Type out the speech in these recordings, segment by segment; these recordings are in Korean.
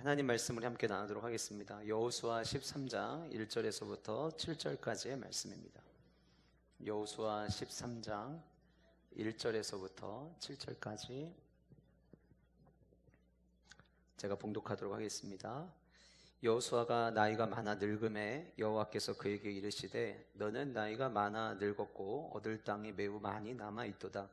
하나님 말씀을 함께 나누도록 하겠습니다. 여호수아 13장 1절에서부터 7절까지의 말씀입니다. 여호수아 13장 1절에서부터 7절까지 제가 봉독하도록 하겠습니다. 여호수아가 나이가 많아 늙음에 여호와께서 그에게 이르시되 너는 나이가 많아 늙었고 얻을 땅이 매우 많이 남아 있도다.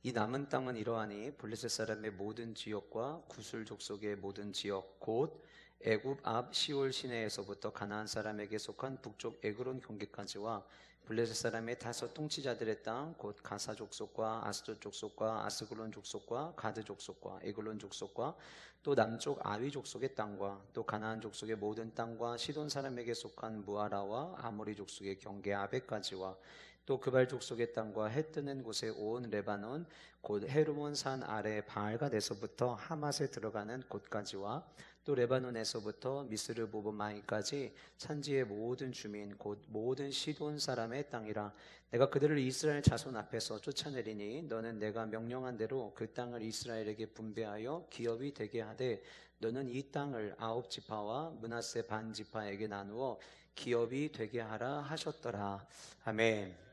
이 남은 땅은 이러하니 블레셋 사람의 모든 지역과 구술 족속의 모든 지역 곧 애굽 앞 시올 시내에서부터 가나안 사람에게 속한 북쪽 에그론 경계까지와 블레셋 사람의 다섯 통치자들의 땅 곧 가사 족속과 아스돗 족속과 아스글론 족속과 가드 족속과 에글론 족속과 또 남쪽 아위 족속의 땅과 또 가나안 족속의 모든 땅과 시돈 사람에게 속한 무아라와 아모리 족속의 경계 아베까지와 또 그발 족속의 땅과 해 뜨는 곳에 온 레바논 곧 헤르몬 산 아래 바알갓에서부터 하맛에 들어가는 곳까지와 또 레바논에서부터 미스르보브마이까지 산지의 모든 주민 곧 모든 시돈 사람의 땅이라. 내가 그들을 이스라엘 자손 앞에서 쫓아내리니 너는 내가 명령한 대로 그 땅을 이스라엘에게 분배하여 기업이 되게 하되 너는 이 땅을 아홉 지파와 므낫세 반 지파에게 나누어 기업이 되게 하라 하셨더라. 아멘.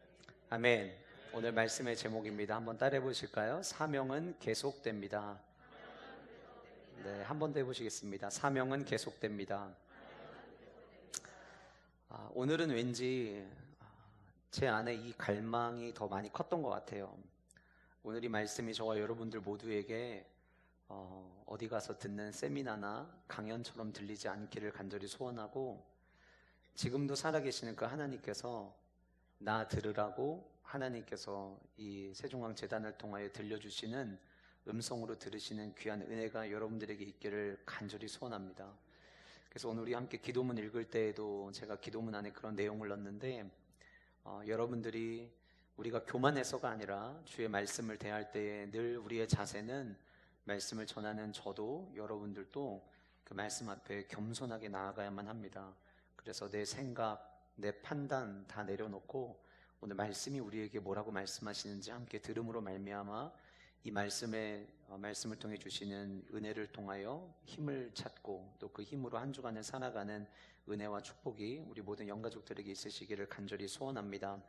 아멘. 오늘 말씀의 제목입니다. 한번 따라해 보실까요? 사명은 계속됩니다. 네, 한 번 더 해보시겠습니다. 사명은 계속됩니다. 오늘은 왠지 제 안에 이 갈망이 더 많이 컸던 것 같아요. 오늘 이 말씀이 저와 여러분들 모두에게 어디 가서 듣는 세미나나 강연처럼 들리지 않기를 간절히 소원하고, 지금도 살아계시는 그 하나님께서 나 들으라고 하나님께서 이 세종강재단을 통하여 들려주시는 음성으로 들으시는 귀한 은혜가 여러분들에게 있기를 간절히 소원합니다. 그래서 오늘 우리 함께 기도문 읽을 때에도 제가 기도문 안에 그런 내용을 넣었는데, 여러분들이 우리가 교만해서가 아니라 주의 말씀을 대할 때에 늘 우리의 자세는 말씀을 전하는 저도 여러분들도 그 말씀 앞에 겸손하게 나아가야만 합니다. 그래서 내 생각, 내 판단 다 내려놓고 오늘 말씀이 우리에게 뭐라고 말씀하시는지 함께 들음으로 말미암아 이 말씀을 통해 주시는 은혜를 통하여 힘을 찾고 또 그 힘으로 한 주간을 살아가는 은혜와 축복이 우리 모든 영가족들에게 있으시기를 간절히 소원합니다.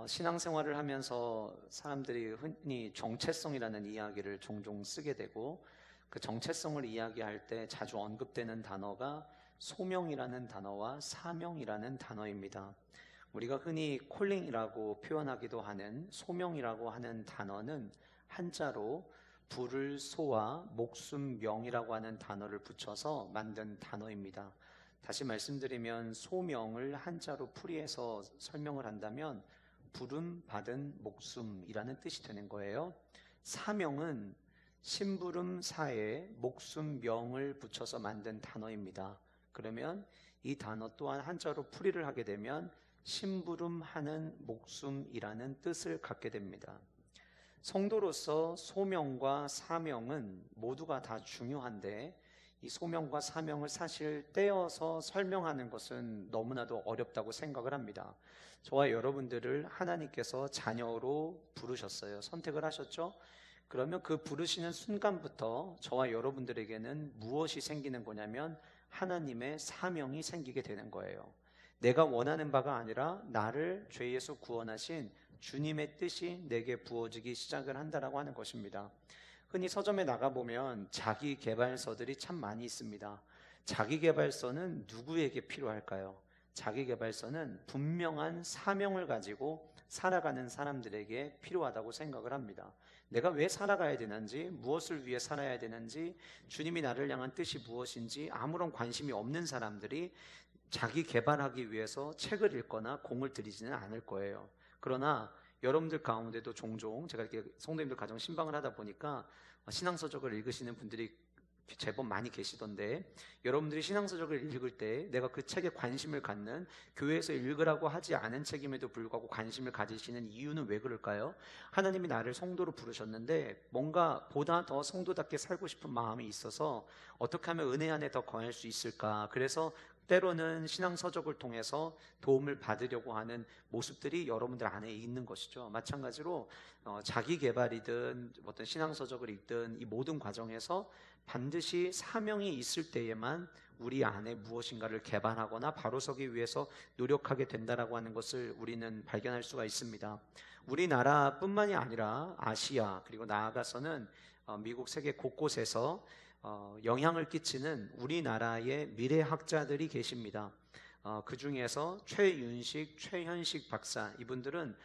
신앙생활을 하면서 사람들이 흔히 정체성이라는 이야기를 종종 쓰게 되고, 그 정체성을 이야기할 때 자주 언급되는 단어가 소명이라는 단어와 사명이라는 단어입니다. 우리가 흔히 콜링이라고 표현하기도 하는 소명이라고 하는 단어는 한자로 부를 소와 목숨 명이라고 하는 단어를 붙여서 만든 단어입니다. 다시 말씀드리면 소명을 한자로 풀이해서 설명을 한다면 부름 받은 목숨이라는 뜻이 되는 거예요. 사명은 심부름 사에 목숨 명을 붙여서 만든 단어입니다. 그러면 이 단어 또한 한자로 풀이를 하게 되면 심부름하는 목숨이라는 뜻을 갖게 됩니다. 성도로서 소명과 사명은 모두가 다 중요한데, 이 소명과 사명을 사실 떼어서 설명하는 것은 너무나도 어렵다고 생각을 합니다. 저와 여러분들을 하나님께서 자녀로 부르셨어요. 선택을 하셨죠? 그러면 그 부르시는 순간부터 저와 여러분들에게는 무엇이 생기는 거냐면 하나님의 사명이 생기게 되는 거예요. 내가 원하는 바가 아니라 나를 죄에서 구원하신 주님의 뜻이 내게 부어지기 시작을 한다라고 하는 것입니다. 흔히 서점에 나가보면 자기계발서들이 참 많이 있습니다. 자기계발서는 누구에게 필요할까요? 자기계발서는 분명한 사명을 가지고 살아가는 사람들에게 필요하다고 생각을 합니다. 내가 왜 살아가야 되는지, 무엇을 위해 살아야 되는지, 주님이 나를 향한 뜻이 무엇인지 아무런 관심이 없는 사람들이 자기 개발하기 위해서 책을 읽거나 공을 들이지는 않을 거예요. 그러나 여러분들 가운데도 종종 제가 이렇게 성도님들 가정 신방을 하다 보니까 신앙서적을 읽으시는 분들이 제법 많이 계시던데, 여러분들이 신앙서적을 읽을 때 내가 그 책에 관심을 갖는, 교회에서 읽으라고 하지 않은 책임에도 불구하고 관심을 가지시는 이유는 왜 그럴까요? 하나님이 나를 성도로 부르셨는데 뭔가 보다 더 성도답게 살고 싶은 마음이 있어서 어떻게 하면 은혜 안에 더 거할 수 있을까, 그래서 때로는 신앙 서적을 통해서 도움을 받으려고 하는 모습들이 여러분들 안에 있는 것이죠. 마찬가지로 자기 개발이든 어떤 신앙 서적을 읽든 이 모든 과정에서 반드시 사명이 있을 때에만 우리 안에 무엇인가를 개발하거나 바로서기 위해서 노력하게 된다라고 하는 것을 우리는 발견할 수가 있습니다. 우리나라뿐만이 아니라 아시아 그리고 나아가서는 미국 세계 곳곳에서 영향을 끼치는 우리나라의 미래학자들이 계십니다. 그 중에서 최윤식, 최현식 박사, 이분들은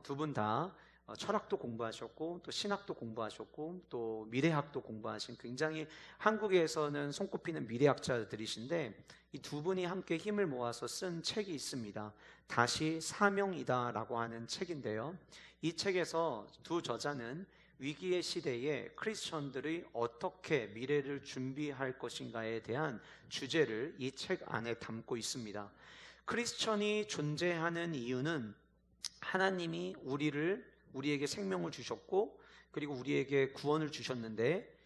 두 분 다 철학도 공부하셨고 또 신학도 공부하셨고 또 미래학도 공부하신 굉장히 한국에서는 손꼽히는 미래학자들이신데, 이 두 분이 함께 힘을 모아서 쓴 책이 있습니다. 다시 사명이다 라고 하는 책인데요, 이 책에서 두 저자는 위기의 시대에 크리스천들이 어떻게 미래를 준비할 것인가에 대한 주제를 이 책 안에 담고 있습니다. 크리스천이 존재하는 이유는 하나님이 우리에게 생명을 주셨고 그리고 우리에게 구원을 주셨는데,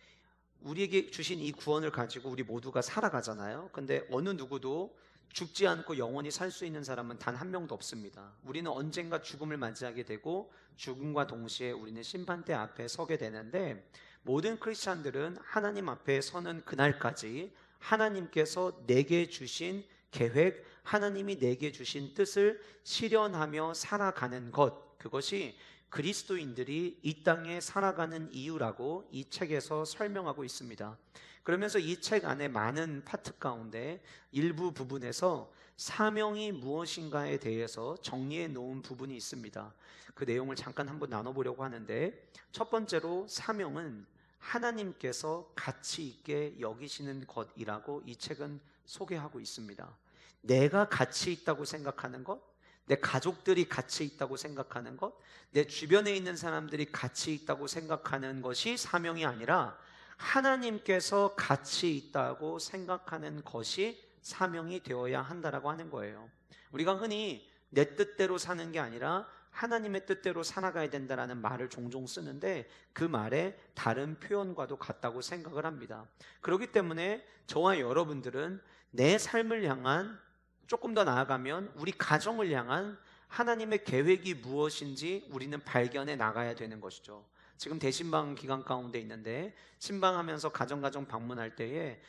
우리에게 주신 이 구원을 가지고 우리 모두가 살아가잖아요. 근데 어느 누구도 죽지 않고 영원히 살 수 있는 사람은 단 한 명도 없습니다. 우리는 언젠가 죽음을 맞이하게 되고 죽음과 동시에 우리는 심판대 앞에 서게 되는데, 모든 크리스찬들은 하나님 앞에 서는 그날까지 하나님께서 내게 주신 계획, 하나님이 내게 주신 뜻을 실현하며 살아가는 것, 그것이 그리스도인들이 이 땅에 살아가는 이유라고 이 책에서 설명하고 있습니다. 그러면서 이 책 안에 많은 파트 가운데 일부 부분에서 사명이 무엇인가에 대해서 정리해 놓은 부분이 있습니다. 그 내용을 잠깐 한번 나눠보려고 하는데, 첫 번째로 사명은 하나님께서 가치 있게 여기시는 것이라고 이 책은 소개하고 있습니다. 내가 가치 있다고 생각하는 것, 내 가족들이 가치 있다고 생각하는 것, 내 주변에 있는 사람들이 가치 있다고 생각하는 것이 사명이 아니라 하나님께서 가치 있다고 생각하는 것이 사명이 되어야 한다라고 하는 거예요. 우리가 흔히 내 뜻대로 사는 게 아니라 하나님의 뜻대로 살아가야 된다라는 말을 종종 쓰는데, 그 말에 다른 표현과도 같다고 생각을 합니다. 그렇기 때문에 저와 여러분들은 내 삶을 향한, 조금 더 나아가면 우리 가정을 향한 하나님의 계획이 무엇인지 우리는 발견해 나가야 되는 것이죠. 지금 대신방 기간 가운데 있는데, 신방하면서 가정 방문할 때에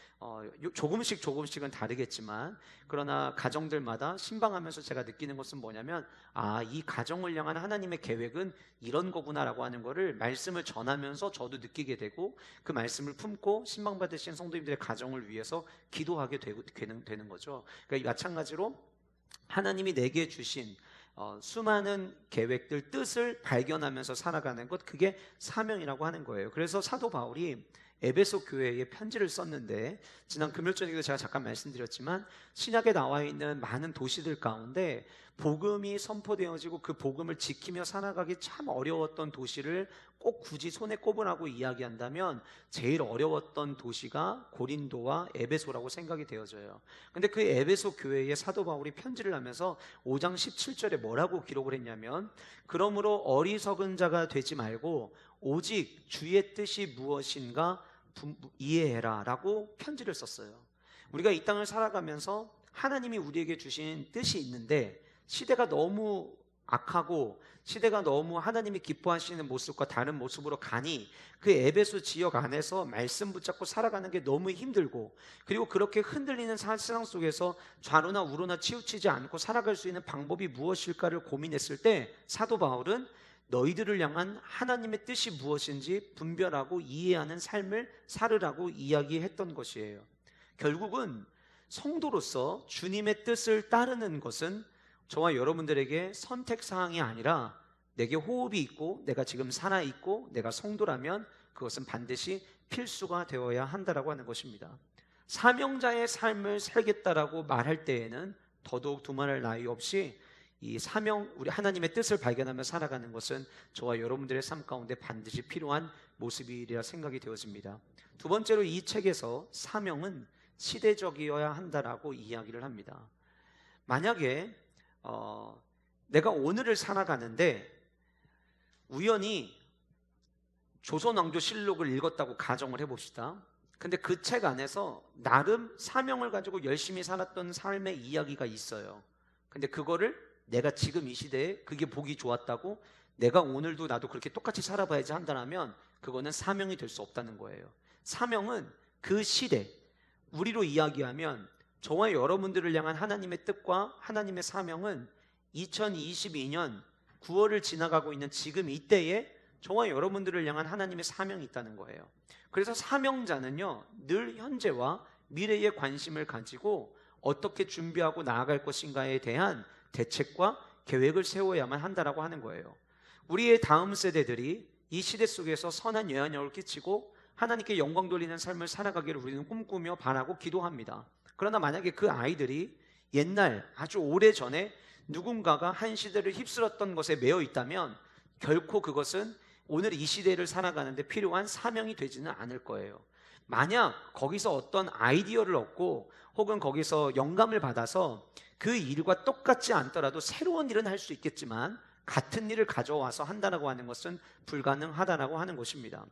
조금씩은 다르겠지만, 그러나 가정들마다 신방하면서 제가 느끼는 것은 뭐냐면, 이 가정을 향한 하나님의 계획은 이런 거구나라고 하는 거를 말씀을 전하면서 저도 느끼게 되고, 그 말씀을 품고 신방 받으신 성도님들의 가정을 위해서 기도하게 되는 거죠. 그러니까 마찬가지로 하나님이 내게 주신 수많은 계획들, 뜻을 발견하면서 살아가는 것, 그게 사명이라고 하는 거예요. 그래서 사도 바울이 에베소 교회에 편지를 썼는데, 지난 금요일 저녁에도 제가 잠깐 말씀드렸지만 신약에 나와 있는 많은 도시들 가운데 복음이 선포되어지고 그 복음을 지키며 살아가기 참 어려웠던 도시를 꼭 굳이 손에 꼽으라고 이야기한다면 제일 어려웠던 도시가 고린도와 에베소라고 생각이 되어져요. 근데 그 에베소 교회에 사도 바울이 편지를 하면서 5장 17절에 뭐라고 기록을 했냐면, 그러므로 어리석은 자가 되지 말고 오직 주의 뜻이 무엇인가 이해해라 라고 편지를 썼어요. 우리가 이 땅을 살아가면서 하나님이 우리에게 주신 뜻이 있는데, 시대가 너무 악하고 시대가 너무 하나님이 기뻐하시는 모습과 다른 모습으로 가니 그 에베소 지역 안에서 말씀 붙잡고 살아가는 게 너무 힘들고, 그리고 그렇게 흔들리는 세상 속에서 좌로나 우로나 치우치지 않고 살아갈 수 있는 방법이 무엇일까를 고민했을 때, 사도 바울은 너희들을 향한 하나님의 뜻이 무엇인지 분별하고 이해하는 삶을 살으라고 이야기했던 것이에요. 결국은 성도로서 주님의 뜻을 따르는 것은 저와 여러분들에게 선택사항이 아니라, 내게 호흡이 있고 내가 지금 살아있고 내가 성도라면 그것은 반드시 필수가 되어야 한다라고 하는 것입니다. 사명자의 삶을 살겠다라고 말할 때에는 더더욱 두말할 나위 없이 이 사명, 우리 하나님의 뜻을 발견하며 살아가는 것은 저와 여러분들의 삶 가운데 반드시 필요한 모습이라 생각이 되어집니다. 두 번째로 이 책에서 사명은 시대적이어야 한다라고 이야기를 합니다. 만약에 내가 오늘을 살아가는데 우연히 조선왕조실록을 읽었다고 가정을 해봅시다. 근데 그 책 안에서 나름 사명을 가지고 열심히 살았던 삶의 이야기가 있어요. 근데 그거를 내가 지금 이 시대에 그게 보기 좋았다고 내가 오늘도 나도 그렇게 똑같이 살아봐야지 한다면 그거는 사명이 될 수 없다는 거예요. 사명은 그 시대, 우리로 이야기하면 저와 여러분들을 향한 하나님의 뜻과 하나님의 사명은 2022년 9월을 지나가고 있는 지금 이때에 저와 여러분들을 향한 하나님의 사명이 있다는 거예요. 그래서 사명자는요, 늘 현재와 미래에 관심을 가지고 어떻게 준비하고 나아갈 것인가에 대한 대책과 계획을 세워야만 한다라고 하는 거예요. 우리의 다음 세대들이 이 시대 속에서 선한 영향력을 끼치고 하나님께 영광 돌리는 삶을 살아가기를 우리는 꿈꾸며 바라고 기도합니다. 그러나 만약에 그 아이들이 옛날 아주 오래전에 누군가가 한 시대를 휩쓸었던 것에 매여 있다면 결코 그것은 오늘 이 시대를 살아가는데 필요한 사명이 되지는 않을 거예요. 만약 거기서 어떤 아이디어를 얻고 혹은 거기서 영감을 받아서 그 일과 똑같지 않더라도 새로운 일은 할 수 있겠지만 같은 일을 가져와서 한다라고 하는 것은 불가능하다라고 하는 것입니다.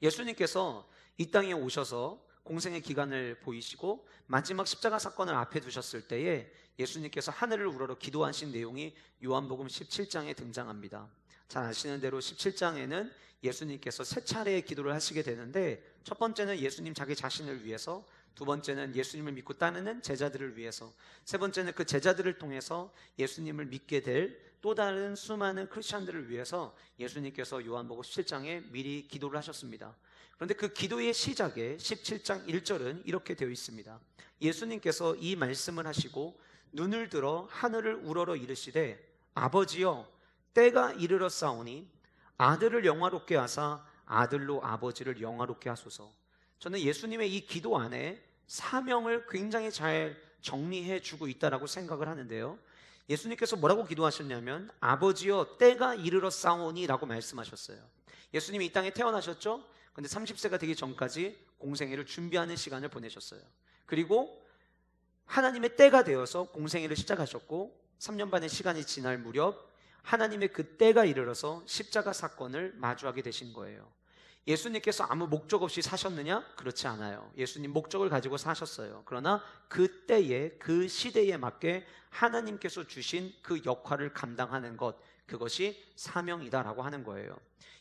예수님께서 이 땅에 오셔서 공생의 기간을 보이시고 마지막 십자가 사건을 앞에 두셨을 때에 예수님께서 하늘을 우러러 기도하신 내용이 요한복음 17장에 등장합니다. 잘 아시는 대로 17장에는 예수님께서 세 차례의 기도를 하시게 되는데, 첫 번째는 예수님 자기 자신을 위해서, 두 번째는 예수님을 믿고 따르는 제자들을 위해서, 세 번째는 그 제자들을 통해서 예수님을 믿게 될 또 다른 수많은 크리스천들을 위해서 예수님께서 요한복음 17장에 미리 기도를 하셨습니다. 그런데 그 기도의 시작에 17장 1절은 이렇게 되어 있습니다. 예수님께서 이 말씀을 하시고 눈을 들어 하늘을 우러러 이르시되 아버지여 때가 이르렀사오니 아들을 영화롭게 하사 아들로 아버지를 영화롭게 하소서. 저는 예수님의 이 기도 안에 사명을 굉장히 잘 정리해 주고 있다라고 생각을 하는데요, 예수님께서 뭐라고 기도하셨냐면 아버지여 때가 이르렀사오니 라고 말씀하셨어요. 예수님이 이 땅에 태어나셨죠? 근데 30세가 되기 전까지 공생애를 준비하는 시간을 보내셨어요. 그리고 하나님의 때가 되어서 공생애를 시작하셨고 3년 반의 시간이 지날 무렵 하나님의 그 때가 이르러서 십자가 사건을 마주하게 되신 거예요. 예수님께서 아무 목적 없이 사셨느냐? 그렇지 않아요. 예수님 목적을 가지고 사셨어요. 그러나 그 때에 그 시대에 맞게 하나님께서 주신 그 역할을 감당하는 것, 그것이 사명이다라고 하는 거예요.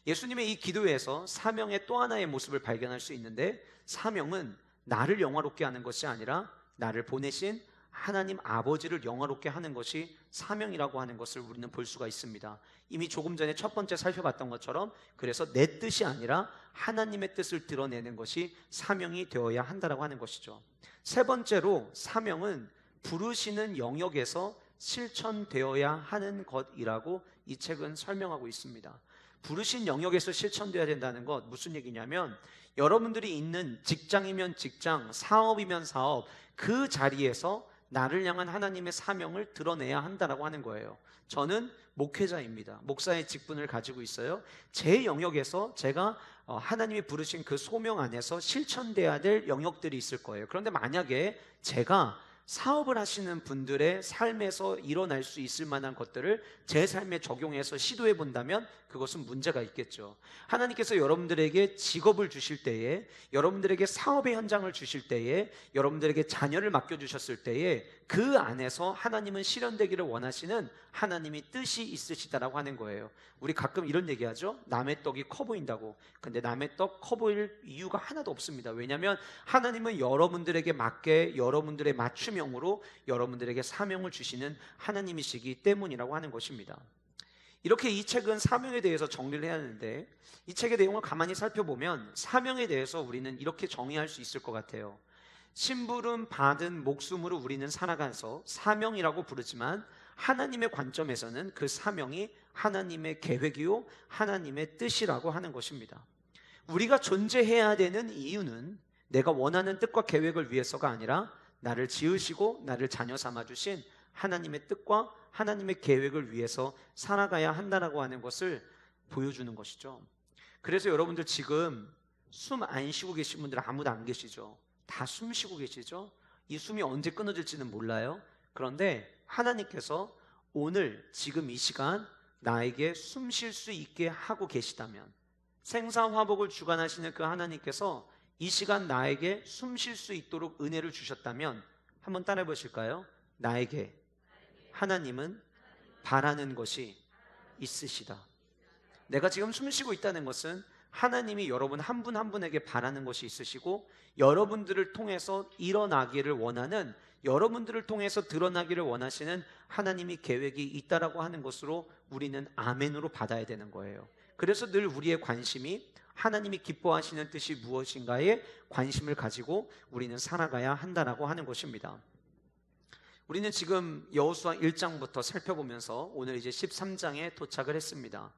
예수님의 이 기도에서 사명의 또 하나의 모습을 발견할 수 있는데, 사명은 나를 영화롭게 하는 것이 아니라 나를 보내신 하나님 아버지를 영화롭게 하는 것이 사명이라고 하는 것을 우리는 볼 수가 있습니다. 이미 조금 전에 첫 번째 살펴봤던 것처럼, 그래서 내 뜻이 아니라 하나님의 뜻을 드러내는 것이 사명이 되어야 한다라고 하는 것이죠. 세 번째로 사명은 부르시는 영역에서 실천되어야 하는 것이라고 이 책은 설명하고 있습니다. 부르신 영역에서 실천되어야 된다는 것, 무슨 얘기냐면 여러분들이 있는 직장이면 직장, 사업이면 사업, 그 자리에서 나를 향한 하나님의 사명을 드러내야 한다라고 하는 거예요. 저는 목회자입니다. 목사의 직분을 가지고 있어요. 제 영역에서 제가 하나님이 부르신 그 소명 안에서 실천돼야 될 영역들이 있을 거예요. 그런데 만약에 제가 사업을 하시는 분들의 삶에서 일어날 수 있을 만한 것들을 제 삶에 적용해서 시도해 본다면 그것은 문제가 있겠죠. 하나님께서 여러분들에게 직업을 주실 때에, 여러분들에게 사업의 현장을 주실 때에, 여러분들에게 자녀를 맡겨주셨을 때에 그 안에서 하나님은 실현되기를 원하시는 하나님이 뜻이 있으시다라고 하는 거예요. 우리 가끔 이런 얘기하죠. 남의 떡이 커 보인다고. 근데 남의 떡 커 보일 이유가 하나도 없습니다. 왜냐하면 하나님은 여러분들에게 맞게 여러분들의 맞춤형으로 여러분들에게 사명을 주시는 하나님이시기 때문이라고 하는 것입니다. 이렇게 이 책은 사명에 대해서 정리를 해야 하는데, 이 책의 내용을 가만히 살펴보면 사명에 대해서 우리는 이렇게 정의할 수 있을 것 같아요. 심부름 받은 목숨으로 우리는 살아가서 사명이라고 부르지만 하나님의 관점에서는 그 사명이 하나님의 계획이요 하나님의 뜻이라고 하는 것입니다. 우리가 존재해야 되는 이유는 내가 원하는 뜻과 계획을 위해서가 아니라 나를 지으시고 나를 자녀 삼아주신 하나님의 뜻과 하나님의 계획을 위해서 살아가야 한다라고 하는 것을 보여주는 것이죠. 그래서 여러분들 지금 숨 안 쉬고 계신 분들 아무도 안 계시죠? 다 숨 쉬고 계시죠? 이 숨이 언제 끊어질지는 몰라요. 그런데 하나님께서 오늘 지금 이 시간 나에게 숨 쉴 수 있게 하고 계시다면, 생사화복을 주관하시는 그 하나님께서 이 시간 나에게 숨 쉴 수 있도록 은혜를 주셨다면 한번 따라해 보실까요? 나에게 하나님은 바라는 것이 있으시다. 내가 지금 숨 쉬고 있다는 것은 하나님이 여러분 한 분 한 분에게 바라는 것이 있으시고, 여러분들을 통해서 일어나기를 원하는, 여러분들을 통해서 드러나기를 원하시는 하나님이 계획이 있다라고 하는 것으로 우리는 아멘으로 받아야 되는 거예요. 그래서 늘 우리의 관심이 하나님이 기뻐하시는 뜻이 무엇인가에 관심을 가지고 우리는 살아가야 한다라고 하는 것입니다. 우리는 지금 여호수아 1장부터 살펴보면서 오늘 이제 13장에 도착을 했습니다.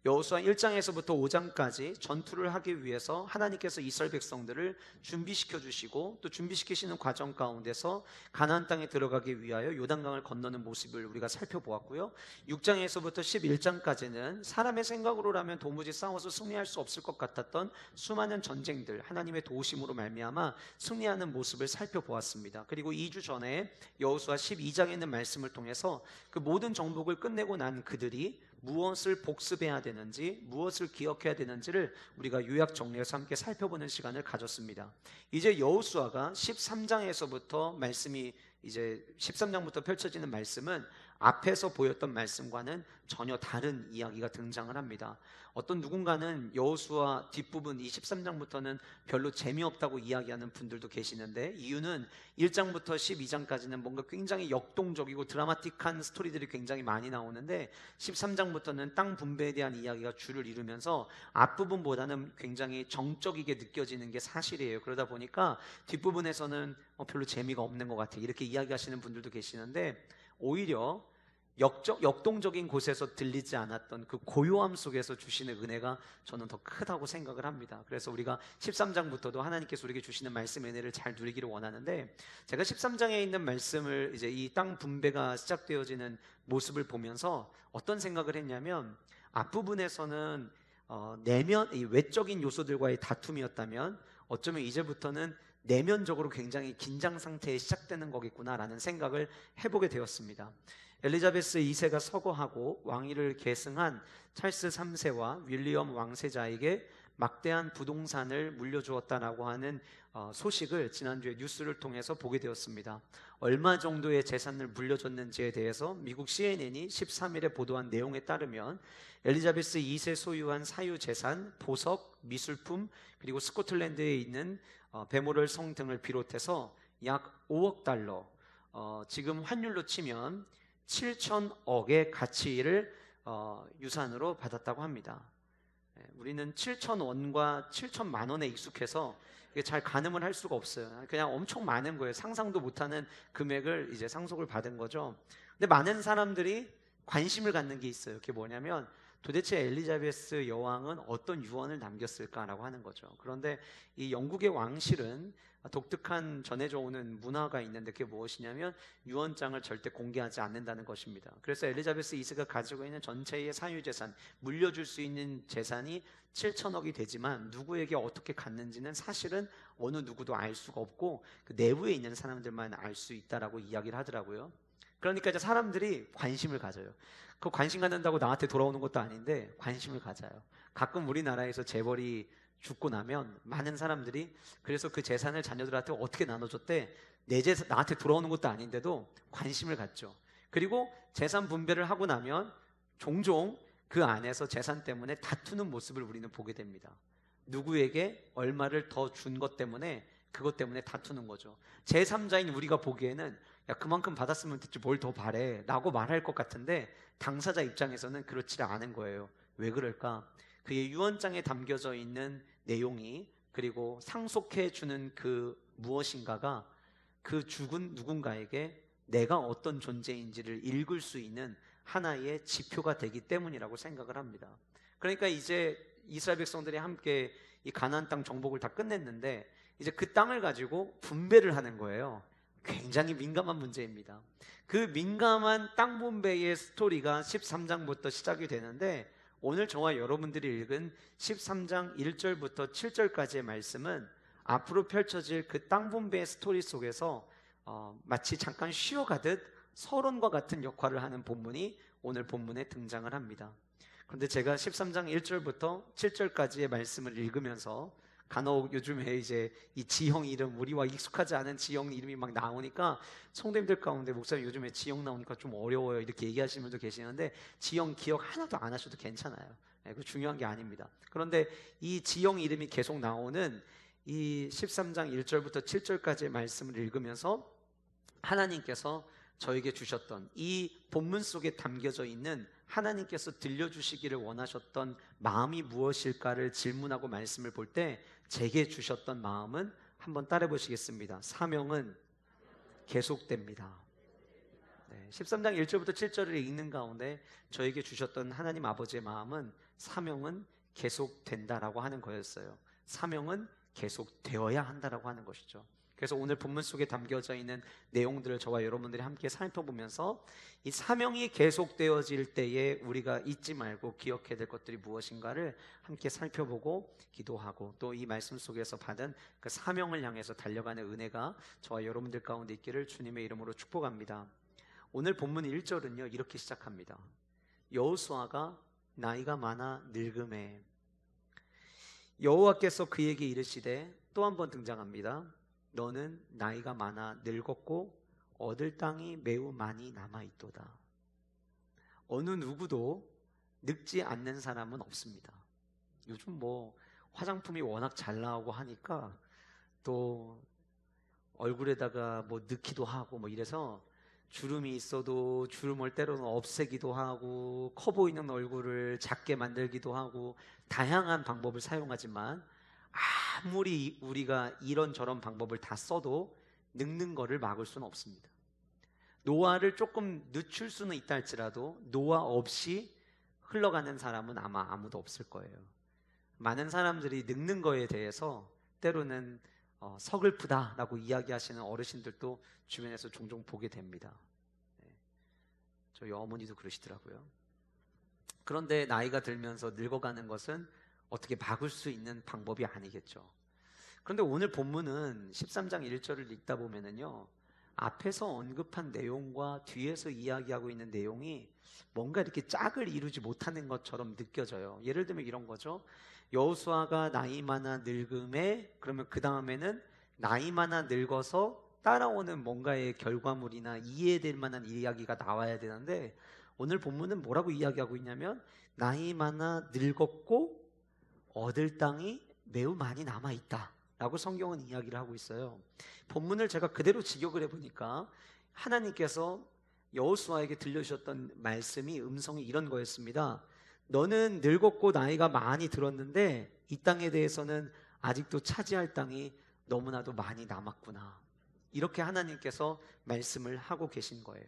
여호수아 1장에서부터 5장까지 전투를 하기 위해서 하나님께서 이스라엘 백성들을 준비시켜 주시고, 또 준비시키시는 과정 가운데서 가나안 땅에 들어가기 위하여 요단강을 건너는 모습을 우리가 살펴보았고요. 6장에서부터 11장까지는 사람의 생각으로라면 도무지 싸워서 승리할 수 없을 것 같았던 수많은 전쟁들, 하나님의 도우심으로 말미암아 승리하는 모습을 살펴보았습니다. 그리고 2주 전에 여호수아 12장에 있는 말씀을 통해서 그 모든 정복을 끝내고 난 그들이 무엇을 복습해야 되는지, 무엇을 기억해야 되는지를 우리가 요약 정리해서 함께 살펴보는 시간을 가졌습니다. 이제 여호수아가 13장에서부터 말씀이, 이제 13장부터 펼쳐지는 말씀은 앞에서 보였던 말씀과는 전혀 다른 이야기가 등장을 합니다. 어떤 누군가는 여호수아 뒷부분 이 13장부터는 별로 재미없다고 이야기하는 분들도 계시는데, 이유는 1장부터 12장까지는 뭔가 굉장히 역동적이고 드라마틱한 스토리들이 굉장히 많이 나오는데 13장부터는 땅 분배에 대한 이야기가 주를 이루면서 앞부분보다는 굉장히 정적이게 느껴지는 게 사실이에요. 그러다 보니까 뒷부분에서는 별로 재미가 없는 것 같아, 이렇게 이야기하시는 분들도 계시는데, 오히려 역동적인 곳에서 들리지 않았던 그 고요함 속에서 주시는 은혜가 저는 더 크다고 생각을 합니다. 그래서 우리가 13장부터도 하나님께서 우리에게 주시는 말씀의 은혜를 잘 누리기를 원하는데, 제가 13장에 있는 말씀을, 이제 이 땅 분배가 시작되어지는 모습을 보면서 어떤 생각을 했냐면, 앞부분에서는 내면, 이 외적인 요소들과의 다툼이었다면 어쩌면 이제부터는 내면적으로 굉장히 긴장 상태에 시작되는 거겠구나라는 생각을 해보게 되었습니다. 엘리자베스 2세가 서거하고 왕위를 계승한 찰스 3세와 윌리엄 왕세자에게 막대한 부동산을 물려주었다라고 하는 소식을 지난주에 뉴스를 통해서 보게 되었습니다. 얼마 정도의 재산을 물려줬는지에 대해서 미국 CNN이 13일에 보도한 내용에 따르면 엘리자베스 2세 소유한 사유재산, 보석, 미술품, 그리고 스코틀랜드에 있는 베모럴 성 등을 비롯해서 약 5억 달러, 지금 환율로 치면 7천억의 가치를 유산으로 받았다고 합니다. 우리는 7천원과 7천만 원에 익숙해서 이게 잘 가늠을 할 수가 없어요. 그냥 엄청 많은 거예요. 상상도 못하는 금액을 이제 상속을 받은 거죠. 근데 많은 사람들이 관심을 갖는 게 있어요. 그게 뭐냐면, 도대체 엘리자베스 여왕은 어떤 유언을 남겼을까라고 하는 거죠. 그런데 이 영국의 왕실은 독특한 전해져 오는 문화가 있는데, 그게 무엇이냐면 유언장을 절대 공개하지 않는다는 것입니다. 그래서 엘리자베스 2세가 가지고 있는 전체의 사유재산, 물려줄 수 있는 재산이 7천억이 되지만 누구에게 어떻게 갔는지는 사실은 어느 누구도 알 수가 없고 그 내부에 있는 사람들만 알 수 있다라고 이야기를 하더라고요. 그러니까 이제 사람들이 관심을 가져요. 그 관심 갖는다고 나한테 돌아오는 것도 아닌데 관심을 가져요. 가끔 우리나라에서 재벌이 죽고 나면 많은 사람들이 그래서 그 재산을 자녀들한테 어떻게 나눠줬대, 내 재산 나한테 돌아오는 것도 아닌데도 관심을 갖죠. 그리고 재산 분배를 하고 나면 종종 그 안에서 재산 때문에 다투는 모습을 우리는 보게 됩니다. 누구에게 얼마를 더 준 것 때문에, 그것 때문에 다투는 거죠. 제3자인 우리가 보기에는 야, 그만큼 받았으면 됐지 뭘 더 바래 라고 말할 것 같은데, 당사자 입장에서는 그렇지 않은 거예요. 왜 그럴까? 그의 유언장에 담겨져 있는 내용이, 그리고 상속해 주는 그 무엇인가가 그 죽은 누군가에게 내가 어떤 존재인지를 읽을 수 있는 하나의 지표가 되기 때문이라고 생각을 합니다. 그러니까 이제 이스라엘 백성들이 함께 이 가나안 땅 정복을 다 끝냈는데 이제 그 땅을 가지고 분배를 하는 거예요. 굉장히 민감한 문제입니다. 그 민감한 땅 분배의 스토리가 13장부터 시작이 되는데, 오늘 저와 여러분들이 읽은 13장 1절부터 7절까지의 말씀은 앞으로 펼쳐질 그 땅 분배의 스토리 속에서 마치 잠깐 쉬어가듯 서론과 같은 역할을 하는 본문이 오늘 본문에 등장을 합니다. 그런데 제가 13장 1절부터 7절까지의 말씀을 읽으면서 간혹 요즘에 이제 이 지형 이름, 우리와 익숙하지 않은 지형 이름이 막 나오니까 성도님들 가운데 목사님 요즘에 지형 나오니까 좀 어려워요 이렇게 얘기하시는 분도 계시는데, 지형 기억 하나도 안 하셔도 괜찮아요. 그 중요한 게 아닙니다. 그런데 이 지형 이름이 계속 나오는 이 13장 1절부터 7절까지의 말씀을 읽으면서 하나님께서 저에게 주셨던, 이 본문 속에 담겨져 있는 하나님께서 들려주시기를 원하셨던 마음이 무엇일까를 질문하고 말씀을 볼 때 제게 주셨던 마음은, 한번 따라 보시겠습니다. 사명은 계속됩니다. 13장 1절부터 7절을 읽는 가운데 저에게 주셨던 하나님 아버지의 마음은 사명은 계속된다라고 하는 거였어요. 사명은 계속되어야 한다라고 하는 것이죠. 그래서 오늘 본문 속에 담겨져 있는 내용들을 저와 여러분들이 함께 살펴보면서 이 사명이 계속되어질 때에 우리가 잊지 말고 기억해야 될 것들이 무엇인가를 함께 살펴보고 기도하고, 또 이 말씀 속에서 받은 그 사명을 향해서 달려가는 은혜가 저와 여러분들 가운데 있기를 주님의 이름으로 축복합니다. 오늘 본문 1절은요 이렇게 시작합니다. 여호수아가 나이가 많아 늙음에. 여호와께서 그에게 이르시되, 또 한 번 등장합니다. 너는 나이가 많아 늙었고 얻을 땅이 매우 많이 남아있도다. 어느 누구도 늙지 않는 사람은 없습니다. 요즘 뭐 화장품이 워낙 잘 나오고 하니까 또 얼굴에다가 뭐 넣기도 하고 뭐 이래서 주름이 있어도 주름을 때로는 없애기도 하고, 커 보이는 얼굴을 작게 만들기도 하고, 다양한 방법을 사용하지만 아무리 우리가 이런저런 방법을 다 써도 늙는 거를 막을 수는 없습니다. 노화를 조금 늦출 수는 있다 할지라도 노화 없이 흘러가는 사람은 아마 아무도 없을 거예요. 많은 사람들이 늙는 거에 대해서 때로는 서글프다라고 이야기하시는 어르신들도 주변에서 종종 보게 됩니다. 저희 어머니도 그러시더라고요. 그런데 나이가 들면서 늙어가는 것은 어떻게 막을 수 있는 방법이 아니겠죠. 그런데 오늘 본문은 13장 1절을 읽다 보면은요, 앞에서 언급한 내용과 뒤에서 이야기하고 있는 내용이 뭔가 이렇게 짝을 이루지 못하는 것처럼 느껴져요. 예를 들면 이런 거죠. 여호수아가 나이 많아 늙음에, 그러면 그 다음에는 나이 많아 늙어서 따라오는 뭔가의 결과물이나 이해될 만한 이야기가 나와야 되는데, 오늘 본문은 뭐라고 이야기하고 있냐면 나이 많아 늙었고 얻을 땅이 매우 많이 남아있다 라고 성경은 이야기를 하고 있어요. 본문을 제가 그대로 직역을 해보니까 하나님께서 여호수아에게 들려주셨던 말씀이, 음성이 이런 거였습니다. 너는 늙었고 나이가 많이 들었는데 이 땅에 대해서는 아직도 차지할 땅이 너무나도 많이 남았구나. 이렇게 하나님께서 말씀을 하고 계신 거예요.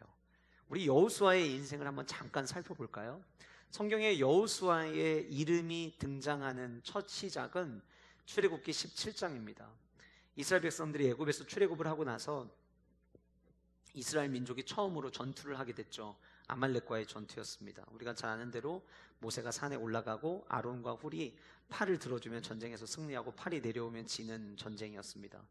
우리 여호수아의 인생을 한번 잠깐 살펴볼까요? 성경에 여호수아의 이름이 등장하는 첫 시작은 출애굽기 17장입니다. 이스라엘 백성들이 애굽에서 출애굽을 하고 나서 이스라엘 민족이 처음으로 전투를 하게 됐죠. 아말렉과의 전투였습니다. 우리가 잘 아는 대로 모세가 산에 올라가고 아론과 훌이 팔을 들어주면 전쟁에서 승리하고 팔이 내려오면 지는 전쟁이었습니다.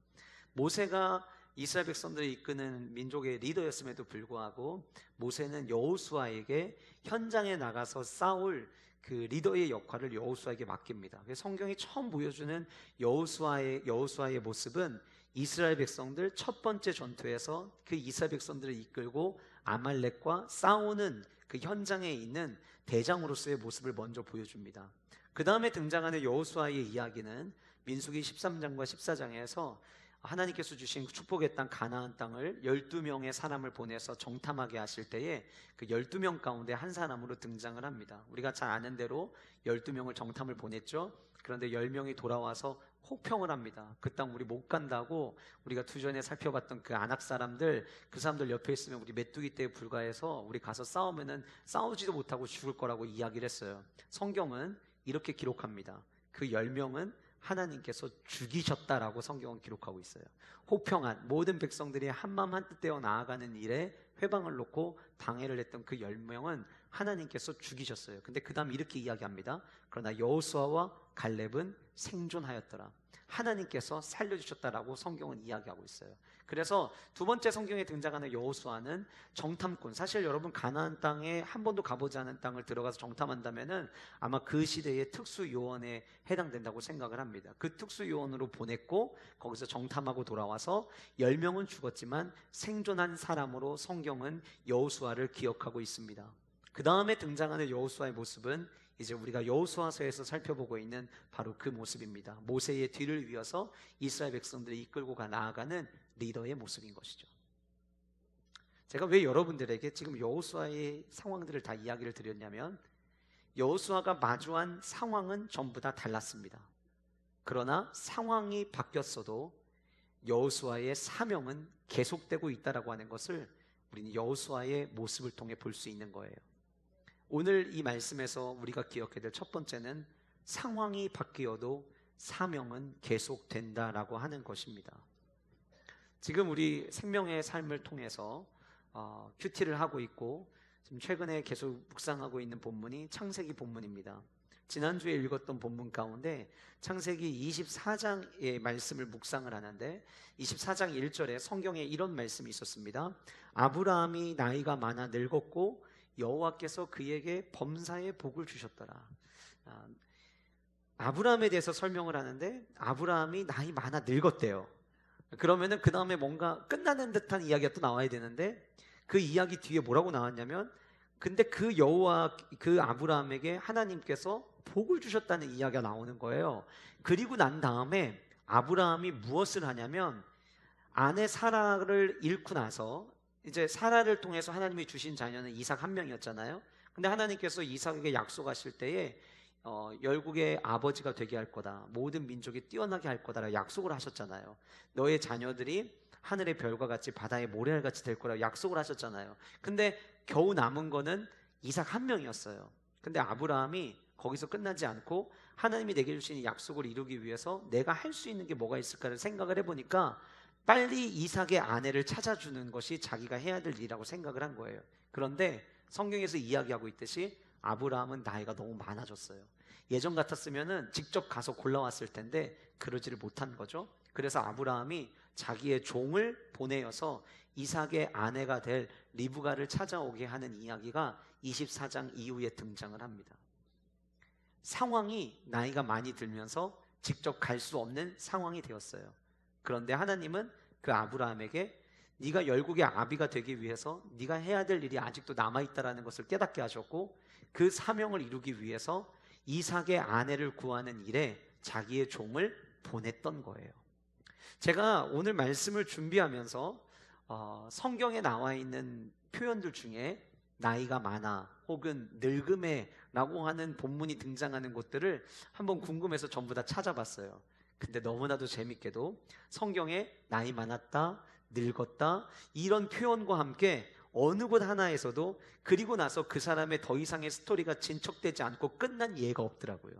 모세가 이스라엘 백성들을 이끄는 민족의 리더였음에도 불구하고 모세는 여호수아에게 현장에 나가서 싸울 그 리더의 역할을 여호수아에게 맡깁니다. 성경이 처음 보여주는 여호수아의 모습은 이스라엘 백성들 첫 번째 전투에서 그 이스라엘 백성들을 이끌고 아말렉과 싸우는 그 현장에 있는 대장으로서의 모습을 먼저 보여줍니다. 그 다음에 등장하는 여호수아의 이야기는 민수기 13장과 14장에서 하나님께서 주신 축복의 땅 가나안 땅을 12명의 사람을 보내서 정탐하게 하실 때에 그 12명 가운데 한 사람으로 등장을 합니다. 우리가 잘 아는 대로 12명을 정탐을 보냈죠. 그런데 10명이 돌아와서 혹평을 합니다. 그 땅 우리 못 간다고, 우리가 투전에 살펴봤던 그 아낙 사람들, 그 사람들 옆에 있으면 우리 메뚜기 떼에 불과해서 우리 가서 싸우면은 싸우지도 못하고 죽을 거라고 이야기를 했어요. 성경은 이렇게 기록합니다. 그 10명은 하나님께서 죽이셨다라고 성경은 기록하고 있어요. 혹평한 모든 백성들이 한마음 한뜻 되어 나아가는 일에 회방을 놓고 방해를 했던 그 10명은 하나님께서 죽이셨어요. 근데 그 다음 이렇게 이야기합니다. 그러나 여호수아와 갈렙은 생존하였더라. 하나님께서 살려주셨다라고 성경은 이야기하고 있어요. 그래서 두 번째 성경에 등장하는 여호수아는 정탐꾼, 사실 여러분 가나안 땅에 한 번도 가보지 않은 땅을 들어가서 정탐한다면은 아마 그 시대의 특수 요원에 해당된다고 생각을 합니다. 그 특수 요원으로 보냈고 거기서 정탐하고 돌아와서 10명은 죽었지만 생존한 사람으로 성경은 여호수아를 기억하고 있습니다. 그 다음에 등장하는 여호수아의 모습은 이제 우리가 여호수아서에서 살펴보고 있는 바로 그 모습입니다. 모세의 뒤를 이어서 이스라엘 백성들을 이끌고 나아가는 리더의 모습인 것이죠. 제가 왜 여러분들에게 지금 여호수아의 상황들을 다 이야기를 드렸냐면 여호수아가 마주한 상황은 전부 다 달랐습니다. 그러나 상황이 바뀌었어도 여호수아의 사명은 계속되고 있다라고 하는 것을 우리는 여호수아의 모습을 통해 볼 수 있는 거예요. 오늘 이 말씀에서 우리가 기억해야 될 첫 번째는 상황이 바뀌어도 사명은 계속된다라고 하는 것입니다. 지금 우리 생명의 삶을 통해서 큐티를 하고 있고 지금 최근에 계속 묵상하고 있는 본문이 창세기 본문입니다. 지난주에 읽었던 본문 가운데 창세기 24장의 말씀을 묵상을 하는데 24장 1절에 성경에 이런 말씀이 있었습니다. 아브라함이 나이가 많아 늙었고 여호와께서 그에게 범사의 복을 주셨더라. 아브라함에 대해서 설명을 하는데 아브라함이 나이 많아 늙었대요. 그러면은 그 다음에 뭔가 끝나는 듯한 이야기가 또 나와야 되는데 그 이야기 뒤에 뭐라고 나왔냐면 근데 그 아브라함에게 하나님께서 복을 주셨다는 이야기가 나오는 거예요. 그리고 난 다음에 아브라함이 무엇을 하냐면 아내 사라를 잃고 나서 이제 사라를 통해서 하나님이 주신 자녀는 이삭 한 명이었잖아요. 근데 하나님께서 이삭에게 약속하실 때에 열국의 아버지가 되게 할 거다, 모든 민족이 뛰어나게 할 거다라고 약속을 하셨잖아요. 너의 자녀들이 하늘의 별과 같이 바다의 모래알같이 될 거라고 약속을 하셨잖아요. 근데 겨우 남은 거는 이삭 한 명이었어요. 근데 아브라함이 거기서 끝나지 않고 하나님이 내게 주신 약속을 이루기 위해서 내가 할 수 있는 게 뭐가 있을까를 생각을 해보니까 빨리 이삭의 아내를 찾아주는 것이 자기가 해야 될 일이라고 생각을 한 거예요. 그런데 성경에서 이야기하고 있듯이 아브라함은 나이가 너무 많아졌어요. 예전 같았으면은 직접 가서 골라왔을 텐데 그러지를 못한 거죠. 그래서 아브라함이 자기의 종을 보내어서 이삭의 아내가 될 리브가를 찾아오게 하는 이야기가 24장 이후에 등장을 합니다. 상황이 나이가 많이 들면서 직접 갈 수 없는 상황이 되었어요. 그런데 하나님은 그 아브라함에게 네가 열국의 아비가 되기 위해서 네가 해야 될 일이 아직도 남아있다는 것을 깨닫게 하셨고 그 사명을 이루기 위해서 이삭의 아내를 구하는 일에 자기의 종을 보냈던 거예요. 제가 오늘 말씀을 준비하면서 성경에 나와 있는 표현들 중에 나이가 많아 혹은 늙음에 라고 하는 본문이 등장하는 곳들을 한번 궁금해서 전부 다 찾아봤어요. 근데 너무나도 재밌게도 성경에 나이 많았다, 늙었다 이런 표현과 함께 어느 곳 하나에서도 그리고 나서 그 사람의 더 이상의 스토리가 진척되지 않고 끝난 예가 없더라고요.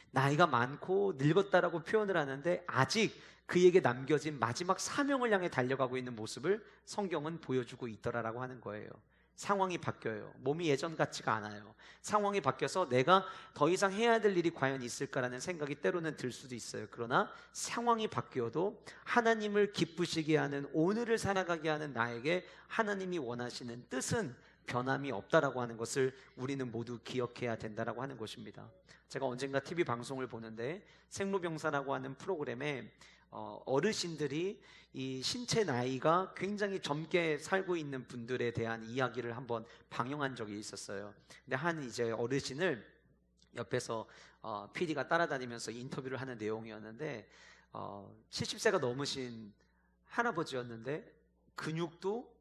나이가 많고 늙었다라고 표현을 하는데 아직 그에게 남겨진 마지막 사명을 향해 달려가고 있는 모습을 성경은 보여주고 있더라라고 하는 거예요. 상황이 바뀌어요. 몸이 예전 같지가 않아요. 상황이 바뀌어서 내가 더 이상 해야 될 일이 과연 있을까라는 생각이 때로는 들 수도 있어요. 그러나 상황이 바뀌어도 하나님을 기쁘시게 하는 오늘을 살아가게 하는 나에게 하나님이 원하시는 뜻은 변함이 없다라고 하는 것을 우리는 모두 기억해야 된다라고 하는 것입니다. 제가 언젠가 TV 방송을 보는데 생로병사라고 하는 프로그램에 어르신들이 이 신체 나이가 굉장히 젊게 살고 있는 분들에 대한 이야기를 한번 방영한 적이 있었어요. 근데 한 이제 어르신을 옆에서 PD가 따라다니면서 인터뷰를 하는 내용이었는데 70세가 넘으신 할아버지였는데 근육도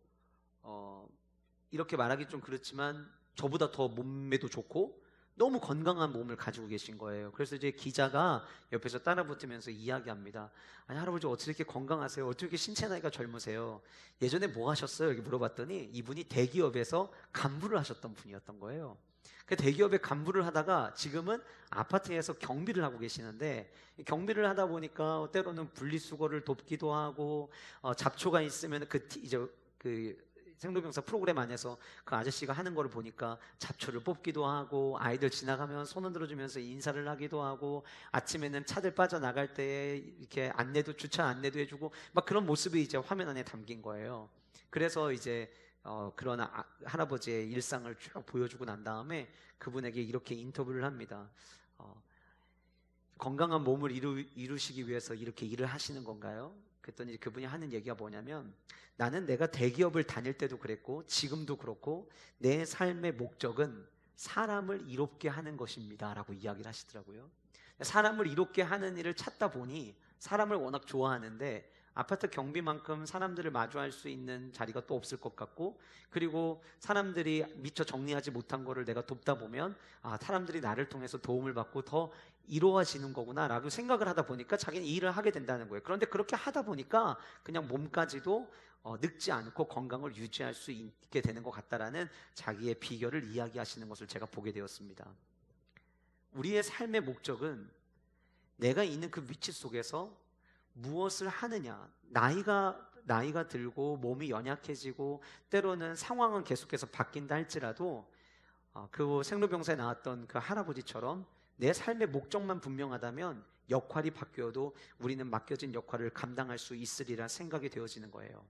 이렇게 말하기 좀 그렇지만 저보다 더 몸매도 좋고 너무 건강한 몸을 가지고 계신 거예요. 그래서 이제 기자가 옆에서 따라붙으면서 이야기합니다. 아니 할아버지 어떻게 이렇게 건강하세요? 어떻게 이렇게 신체 나이가 젊으세요? 예전에 뭐 하셨어요? 이렇게 물어봤더니 이분이 대기업에서 간부를 하셨던 분이었던 거예요. 그 대기업에 간부를 하다가 지금은 아파트에서 경비를 하고 계시는데 경비를 하다 보니까 때로는 분리수거를 돕기도 하고 잡초가 있으면 그 생로병사 프로그램 안에서 그 아저씨가 하는 거를 보니까 잡초를 뽑기도 하고, 아이들 지나가면 손 흔들어주면서 인사를 하기도 하고, 아침에는 차들 빠져나갈 때 이렇게 안내도, 주차 안내도 해주고, 막 그런 모습이 이제 화면 안에 담긴 거예요. 그래서 이제 그런 할아버지의 일상을 쭉 보여주고 난 다음에 그분에게 이렇게 인터뷰를 합니다. 건강한 몸을 이루시기 위해서 이렇게 일을 하시는 건가요? 그랬더니 그분이 하는 얘기가 뭐냐면, 나는 내가 대기업을 다닐 때도 그랬고 지금도 그렇고 내 삶의 목적은 사람을 이롭게 하는 것입니다 라고 이야기를 하시더라고요. 사람을 이롭게 하는 일을 찾다 보니 사람을 워낙 좋아하는데 아파트 경비만큼 사람들을 마주할 수 있는 자리가 또 없을 것 같고, 그리고 사람들이 미처 정리하지 못한 거를 내가 돕다 보면 사람들이 나를 통해서 도움을 받고 더 이로워지는 거구나 라고 생각을 하다 보니까 자기는 이 일을 하게 된다는 거예요. 그런데 그렇게 하다 보니까 그냥 몸까지도 늙지 않고 건강을 유지할 수 있게 되는 것 같다라는 자기의 비결을 이야기하시는 것을 제가 보게 되었습니다. 우리의 삶의 목적은 내가 있는 그 위치 속에서 무엇을 하느냐, 나이가 들고 몸이 연약해지고 때로는 상황은 계속해서 바뀐다 할지라도 그 생로병사에 나왔던 그 할아버지처럼 내 삶의 목적만 분명하다면 역할이 바뀌어도 우리는 맡겨진 역할을 감당할 수 있으리라 생각이 되어지는 거예요.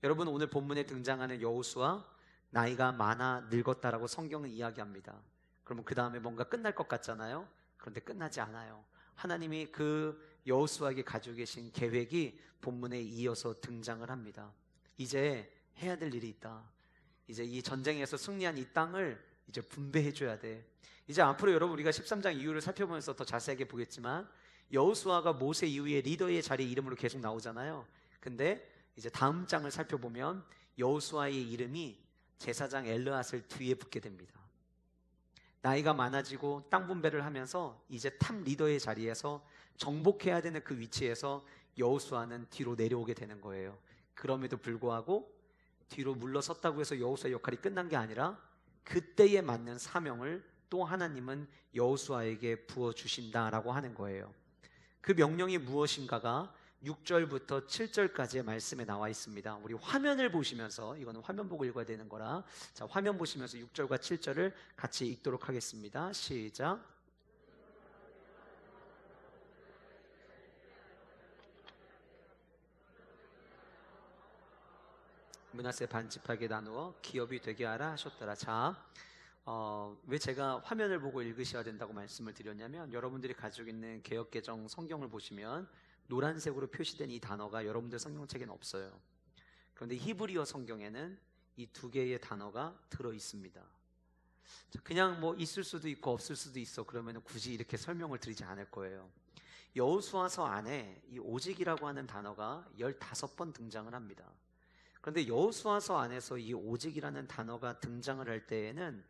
여러분, 오늘 본문에 등장하는 여호수아, 나이가 많아 늙었다라고 성경은 이야기합니다. 그러면 그 다음에 뭔가 끝날 것 같잖아요. 그런데 끝나지 않아요. 하나님이 그 여호수아에게 가지고 계신 계획이 본문에 이어서 등장을 합니다. 이제 해야 될 일이 있다. 이제 이 전쟁에서 승리한 이 땅을 이제 분배해 줘야 돼. 이제 앞으로 여러분 우리가 13장 이후를 살펴보면서 더 자세하게 보겠지만, 여호수아가 모세 이후에 리더의 자리에 이름으로 계속 나오잖아요. 근데 이제 다음 장을 살펴보면 여호수아의 이름이 제사장 엘르앗을 뒤에 붙게 됩니다. 나이가 많아지고 땅 분배를 하면서 이제 탑 리더의 자리에서 정복해야 되는 그 위치에서 여호수아는 뒤로 내려오게 되는 거예요. 그럼에도 불구하고 뒤로 물러섰다고 해서 여호수아의 역할이 끝난 게 아니라 그때에 맞는 사명을 또 하나님은 여호수아에게 부어주신다라고 하는 거예요. 그 명령이 무엇인가가 6절부터 7절까지의 말씀에 나와 있습니다. 우리 화면을 보시면서, 이거는 화면 보고 읽어야 되는 거라, 자, 화면 보시면서 6절과 7절을 같이 읽도록 하겠습니다. 시작. 므낫세 반집하게 나누어 기업이 되게 하라 하셨더라. 자, 왜 제가 화면을 보고 읽으셔야 된다고 말씀을 드렸냐면, 여러분들이 가지고 있는 개역개정 성경을 보시면 노란색으로 표시된 이 단어가 여러분들 성경책에는 없어요. 그런데 히브리어 성경에는 이 두 개의 단어가 들어 있습니다. 그냥 뭐 있을 수도 있고 없을 수도 있어. 그러면 굳이 이렇게 설명을 드리지 않을 거예요. 여호수아서 안에 이 오직이라고 하는 단어가 15번 등장을 합니다. 그런데 여호수아서 안에서 이 오직이라는 단어가 등장을 할 때에는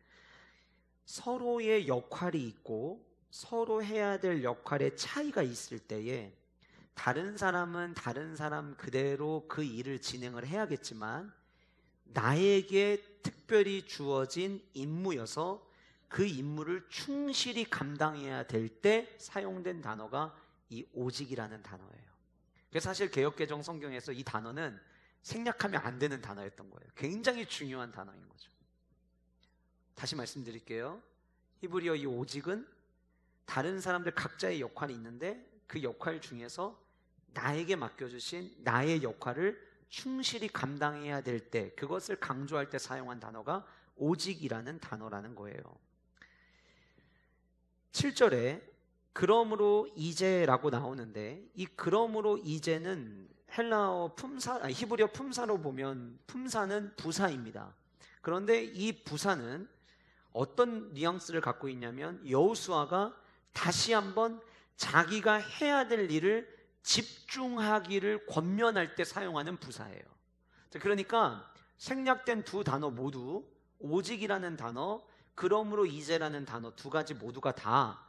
서로의 역할이 있고 서로 해야 될 역할의 차이가 있을 때에 다른 사람은 다른 사람 그대로 그 일을 진행을 해야겠지만, 나에게 특별히 주어진 임무여서 그 임무를 충실히 감당해야 될 때 사용된 단어가 이 오직이라는 단어예요. 그래서 사실 개역개정 성경에서 이 단어는 생략하면 안 되는 단어였던 거예요. 굉장히 중요한 단어인 거죠. 다시 말씀드릴게요. 히브리어 이 오직은 다른 사람들 각자의 역할이 있는데 그 역할 중에서 나에게 맡겨주신 나의 역할을 충실히 감당해야 될 때, 그것을 강조할 때 사용한 단어가 오직이라는 단어라는 거예요. 7절에 그러므로 이제라고 나오는데, 이 그러므로 이제는 헬라어 히브리어 품사로 보면 품사는 부사입니다. 그런데 이 부사는 어떤 뉘앙스를 갖고 있냐면, 여호수아가 다시 한번 자기가 해야 될 일을 집중하기를 권면할 때 사용하는 부사예요. 그러니까 생략된 두 단어 모두, 오직이라는 단어, 그러므로 이제라는 단어 두 가지 모두가 다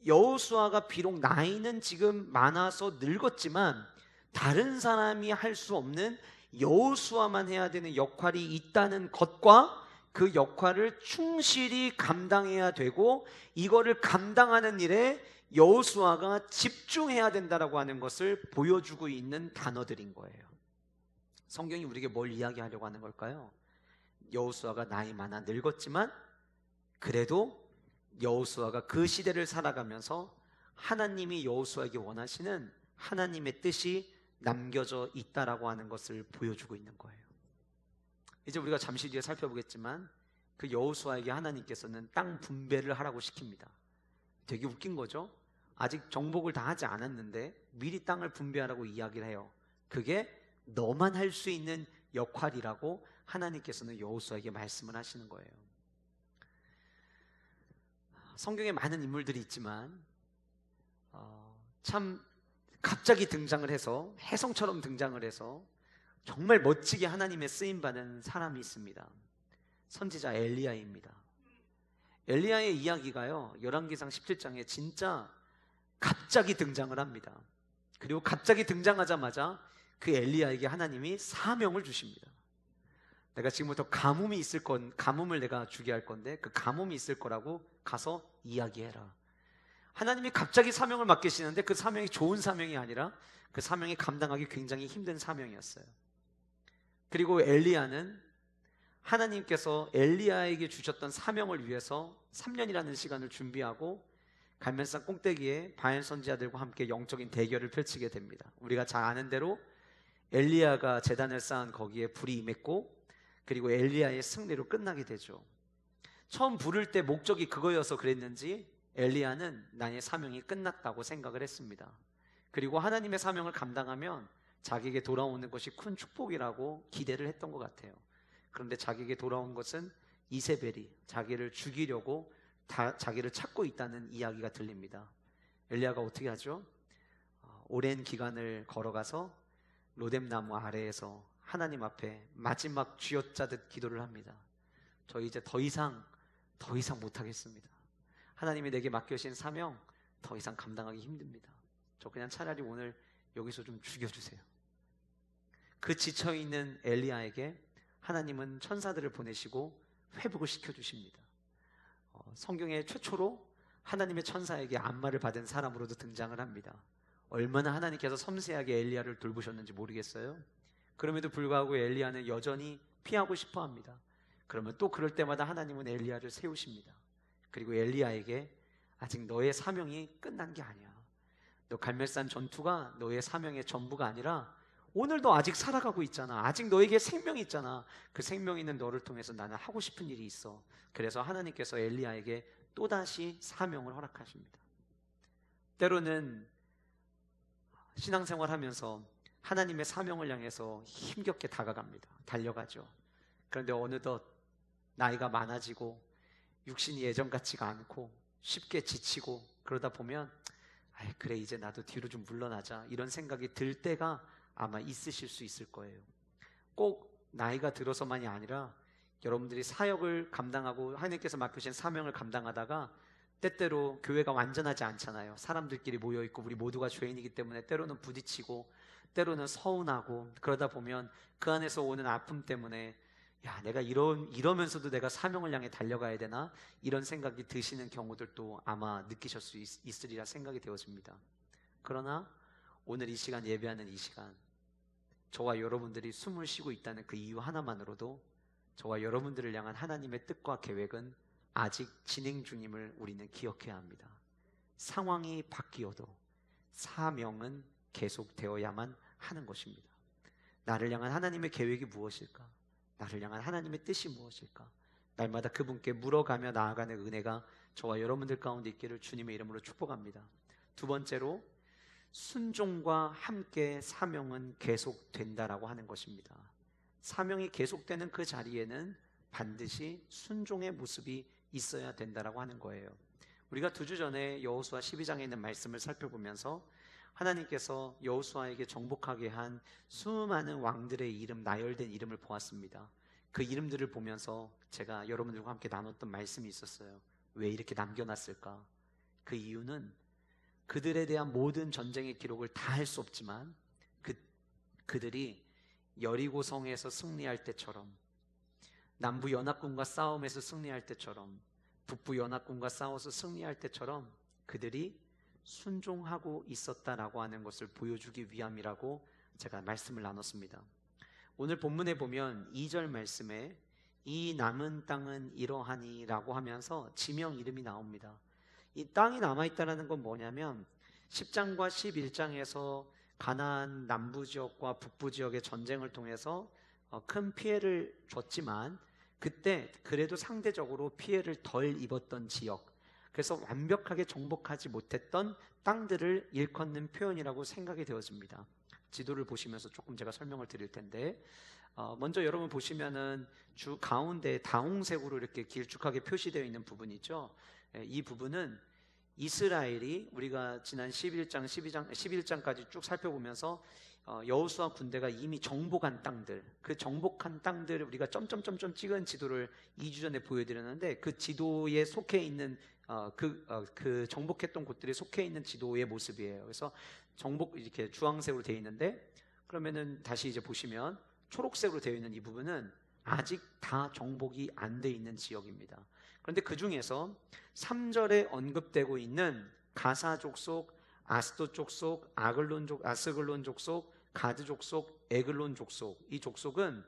여호수아가 비록 나이는 지금 많아서 늙었지만 다른 사람이 할 수 없는 여호수아만 해야 되는 역할이 있다는 것과 그 역할을 충실히 감당해야 되고 이거를 감당하는 일에 여호수아가 집중해야 된다라고 하는 것을 보여주고 있는 단어들인 거예요. 성경이 우리에게 뭘 이야기하려고 하는 걸까요? 여호수아가 나이 많아 늙었지만 그래도 여호수아가 그 시대를 살아가면서 하나님이 여호수아에게 원하시는 하나님의 뜻이 남겨져 있다라고 하는 것을 보여주고 있는 거예요. 이제 우리가 잠시 뒤에 살펴보겠지만 그 여호수아에게 하나님께서는 땅 분배를 하라고 시킵니다. 되게 웃긴 거죠. 아직 정복을 다 하지 않았는데 미리 땅을 분배하라고 이야기를 해요. 그게 너만 할 수 있는 역할이라고 하나님께서는 여호수아에게 말씀을 하시는 거예요. 성경에 많은 인물들이 있지만 참 갑자기 등장을 해서 혜성처럼 등장을 해서 정말 멋지게 하나님의 쓰임받은 사람이 있습니다. 선지자 엘리야입니다. 엘리야의 이야기가요, 열왕기상 17장에 진짜 갑자기 등장을 합니다. 그리고 갑자기 등장하자마자 그 엘리야에게 하나님이 사명을 주십니다. 내가 지금부터 가뭄을 내가 주게 할 건데 그 가뭄이 있을 거라고 가서 이야기해라. 하나님이 갑자기 사명을 맡기시는데 그 사명이 좋은 사명이 아니라 그 사명이 감당하기 굉장히 힘든 사명이었어요. 그리고 엘리야는 하나님께서 엘리야에게 주셨던 사명을 위해서 3년이라는 시간을 준비하고 갈멜산 꼭대기에 바알 선지자들과 함께 영적인 대결을 펼치게 됩니다. 우리가 잘 아는 대로 엘리야가 제단을 쌓은 거기에 불이 임했고 그리고 엘리야의 승리로 끝나게 되죠. 처음 부를 때 목적이 그거여서 그랬는지 엘리야는 나의 사명이 끝났다고 생각을 했습니다. 그리고 하나님의 사명을 감당하면 자기에게 돌아오는 것이 큰 축복이라고 기대를 했던 것 같아요. 그런데 자기에게 돌아온 것은 이세벨이 자기를 죽이려고 자기를 찾고 있다는 이야기가 들립니다. 엘리야가 어떻게 하죠? 오랜 기간을 걸어가서 로뎀나무 아래에서 하나님 앞에 마지막 쥐어짜듯 기도를 합니다. 저 이제 더 이상 못하겠습니다. 하나님이 내게 맡겨주신 사명 더 이상 감당하기 힘듭니다. 저 그냥 차라리 오늘 여기서 좀 죽여주세요. 그 지쳐있는 엘리야에게 하나님은 천사들을 보내시고 회복을 시켜주십니다. 성경에 최초로 하나님의 천사에게 안마를 받은 사람으로도 등장을 합니다. 얼마나 하나님께서 섬세하게 엘리야를 돌보셨는지 모르겠어요. 그럼에도 불구하고 엘리야는 여전히 피하고 싶어 합니다. 그러면 또 그럴 때마다 하나님은 엘리야를 세우십니다. 그리고 엘리야에게 아직 너의 사명이 끝난 게 아니야. 너 갈멜산 전투가 너의 사명의 전부가 아니라 오늘도 아직 살아가고 있잖아. 아직 너에게 생명이 있잖아. 그 생명이 있는 너를 통해서 나는 하고 싶은 일이 있어. 그래서 하나님께서 엘리야에게 또다시 사명을 허락하십니다. 때로는 신앙생활하면서 하나님의 사명을 향해서 힘겹게 다가갑니다. 달려가죠. 그런데 어느덧 나이가 많아지고 육신이 예전 같지가 않고 쉽게 지치고 그러다 보면 그래 이제 나도 뒤로 좀 물러나자 이런 생각이 들 때가 아마 있으실 수 있을 거예요. 꼭 나이가 들어서만이 아니라 여러분들이 사역을 감당하고 하나님께서 맡기신 사명을 감당하다가 때때로 교회가 완전하지 않잖아요. 사람들끼리 모여있고 우리 모두가 죄인이기 때문에 때로는 부딪히고 때로는 서운하고 그러다 보면 그 안에서 오는 아픔 때문에 야 내가 이러면서도 내가 사명을 향해 달려가야 되나 이런 생각이 드시는 경우들도 아마 느끼실 수 있으리라 생각이 되어집니다. 그러나 오늘 이 시간 예배하는 이 시간 저와 여러분들이 숨을 쉬고 있다는 그 이유 하나만으로도 저와 여러분들을 향한 하나님의 뜻과 계획은 아직 진행 중임을 우리는 기억해야 합니다. 상황이 바뀌어도 사명은 계속되어야만 하는 것입니다. 나를 향한 하나님의 계획이 무엇일까? 나를 향한 하나님의 뜻이 무엇일까? 날마다 그분께 물어가며 나아가는 은혜가 저와 여러분들 가운데 있기를 주님의 이름으로 축복합니다. 두 번째로 순종과 함께 사명은 계속된다라고 하는 것입니다. 사명이 계속되는 그 자리에는 반드시 순종의 모습이 있어야 된다라고 하는 거예요. 우리가 2주 전에 여호수아 12장에 있는 말씀을 살펴보면서 하나님께서 여호수아에게 정복하게 한 수많은 왕들의 이름, 나열된 이름을 보았습니다. 그 이름들을 보면서 제가 여러분들과 함께 나눴던 말씀이 있었어요. 왜 이렇게 남겨놨을까? 그 이유는 그들에 대한 모든 전쟁의 기록을 다 할 수 없지만 그들이 여리고성에서 승리할 때처럼, 남부 연합군과 싸움에서 승리할 때처럼, 북부 연합군과 싸워서 승리할 때처럼 그들이 순종하고 있었다라고 하는 것을 보여주기 위함이라고 제가 말씀을 나눴습니다. 오늘 본문에 보면 2절 말씀에 이 남은 땅은 이러하니 라고 하면서 지명 이름이 나옵니다. 이 땅이 남아있다는 건 뭐냐면 10장과 11장에서 가나안 남부 지역과 북부 지역의 전쟁을 통해서 큰 피해를 줬지만 그때 그래도 상대적으로 피해를 덜 입었던 지역, 그래서 완벽하게 정복하지 못했던 땅들을 일컫는 표현이라고 생각이 되어집니다. 지도를 보시면서 조금 제가 설명을 드릴 텐데, 먼저 여러분 보시면은 주 가운데 다홍색으로 이렇게 길쭉하게 표시되어 있는 부분이 있죠. 이 부분은 이스라엘이 우리가 지난 11장, 11장까지 쭉 살펴보면서 여호수아 군대가 이미 정복한 땅들, 그 정복한 땅들을 우리가 점점점점 찍은 지도를 2주 전에 보여드렸는데, 그 지도에 속해 있는 그 정복했던 곳들이 속해 있는 지도의 모습이에요. 그래서 정복 이렇게 주황색으로 되어 있는데, 그러면은 다시 이제 보시면 초록색으로 되어 있는 이 부분은 아직 다 정복이 안 돼 있는 지역입니다. 그런데 그 중에서 3절에 언급되고 있는 가사 족속, 아스도 족속, 아스글론 족속, 가드 족속, 에글론 족속, 이 족속은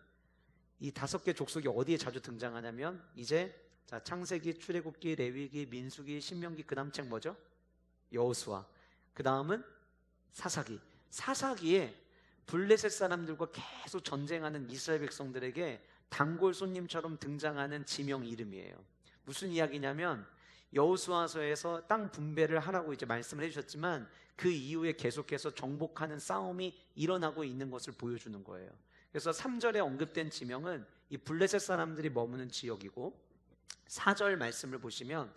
이 5개 족속이 어디에 자주 등장하냐면 이제 자, 창세기, 출애굽기, 레위기, 민수기, 신명기, 그 다음 책 뭐죠? 여호수아. 그 다음은 사사기. 사사기에 블레셋 사람들과 계속 전쟁하는 이스라엘 백성들에게 단골 손님처럼 등장하는 지명 이름이에요. 무슨 이야기냐면 여호수아서에서 땅 분배를 하라고 이제 말씀을 해주셨지만 그 이후에 계속해서 정복하는 싸움이 일어나고 있는 것을 보여주는 거예요. 그래서 3절에 언급된 지명은 이 블레셋 사람들이 머무는 지역이고, 4절 말씀을 보시면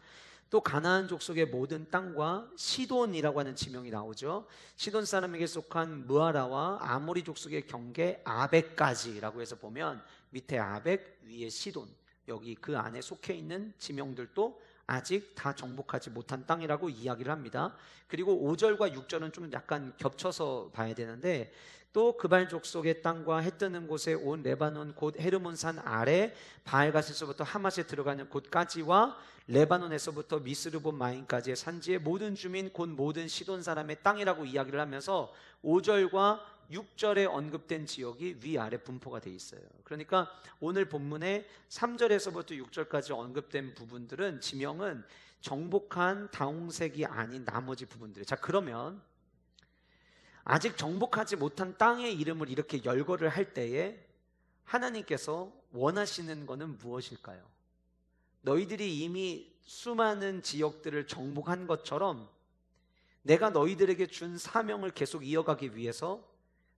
또 가나안 족속의 모든 땅과 시돈이라고 하는 지명이 나오죠. 시돈 사람에게 속한 무아라와 아모리 족속의 경계 아벡까지라고 해서 보면 밑에 아벡, 위에 시돈, 여기 그 안에 속해 있는 지명들도 아직 다 정복하지 못한 땅이라고 이야기를 합니다. 그리고 5절과 6절은 좀 약간 겹쳐서 봐야 되는데, 또 그발 족속의 땅과 해 뜨는 곳에 온 레바논 곧 헤르몬산 아래 바알가스에서부터 하맛에 들어가는 곳까지와 레바논에서부터 미스르본 마인까지의 산지의 모든 주민 곧 모든 시돈 사람의 땅이라고 이야기를 하면서 5절과 6절에 언급된 지역이 위아래 분포가 되어 있어요. 그러니까 오늘 본문에 3절에서부터 6절까지 언급된 부분들은 지명은 정복한 다홍색이 아닌 나머지 부분들. 자, 그러면 아직 정복하지 못한 땅의 이름을 이렇게 열거를 할 때에 하나님께서 원하시는 것은 무엇일까요? 너희들이 이미 수많은 지역들을 정복한 것처럼 내가 너희들에게 준 사명을 계속 이어가기 위해서,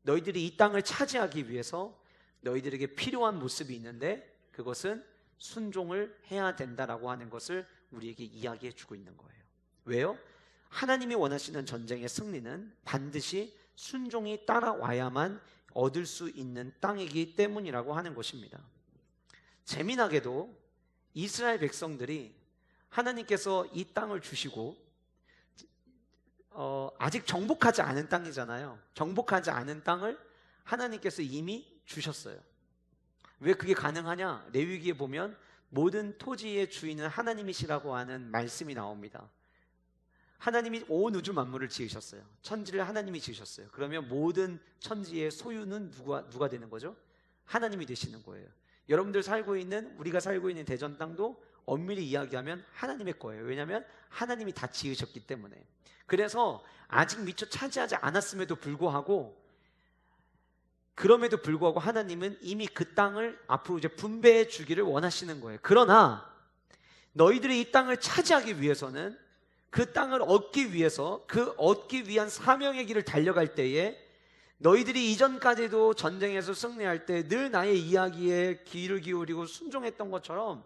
너희들이 이 땅을 차지하기 위해서 너희들에게 필요한 모습이 있는데 그것은 순종을 해야 된다라고 하는 것을 우리에게 이야기해 주고 있는 거예요. 왜요? 하나님이 원하시는 전쟁의 승리는 반드시 순종이 따라와야만 얻을 수 있는 땅이기 때문이라고 하는 것입니다. 재미나게도 이스라엘 백성들이 하나님께서 이 땅을 주시고 아직 정복하지 않은 땅이잖아요. 정복하지 않은 땅을 하나님께서 이미 주셨어요. 왜 그게 가능하냐? 레위기에 보면 모든 토지의 주인은 하나님이시라고 하는 말씀이 나옵니다. 하나님이 온 우주 만물을 지으셨어요. 천지를 하나님이 지으셨어요. 그러면 모든 천지의 소유는 누가 되는 거죠? 하나님이 되시는 거예요. 여러분들 살고 있는, 우리가 살고 있는 대전 땅도 엄밀히 이야기하면 하나님의 거예요. 왜냐하면 하나님이 다 지으셨기 때문에. 그래서 아직 미처 차지하지 않았음에도 불구하고, 그럼에도 불구하고 하나님은 이미 그 땅을 앞으로 이제 분배해 주기를 원하시는 거예요. 그러나 너희들이 이 땅을 차지하기 위해서는, 그 땅을 얻기 위해서, 그 얻기 위한 사명의 길을 달려갈 때에 너희들이 이전까지도 전쟁에서 승리할 때 늘 나의 이야기에 귀를 기울이고 순종했던 것처럼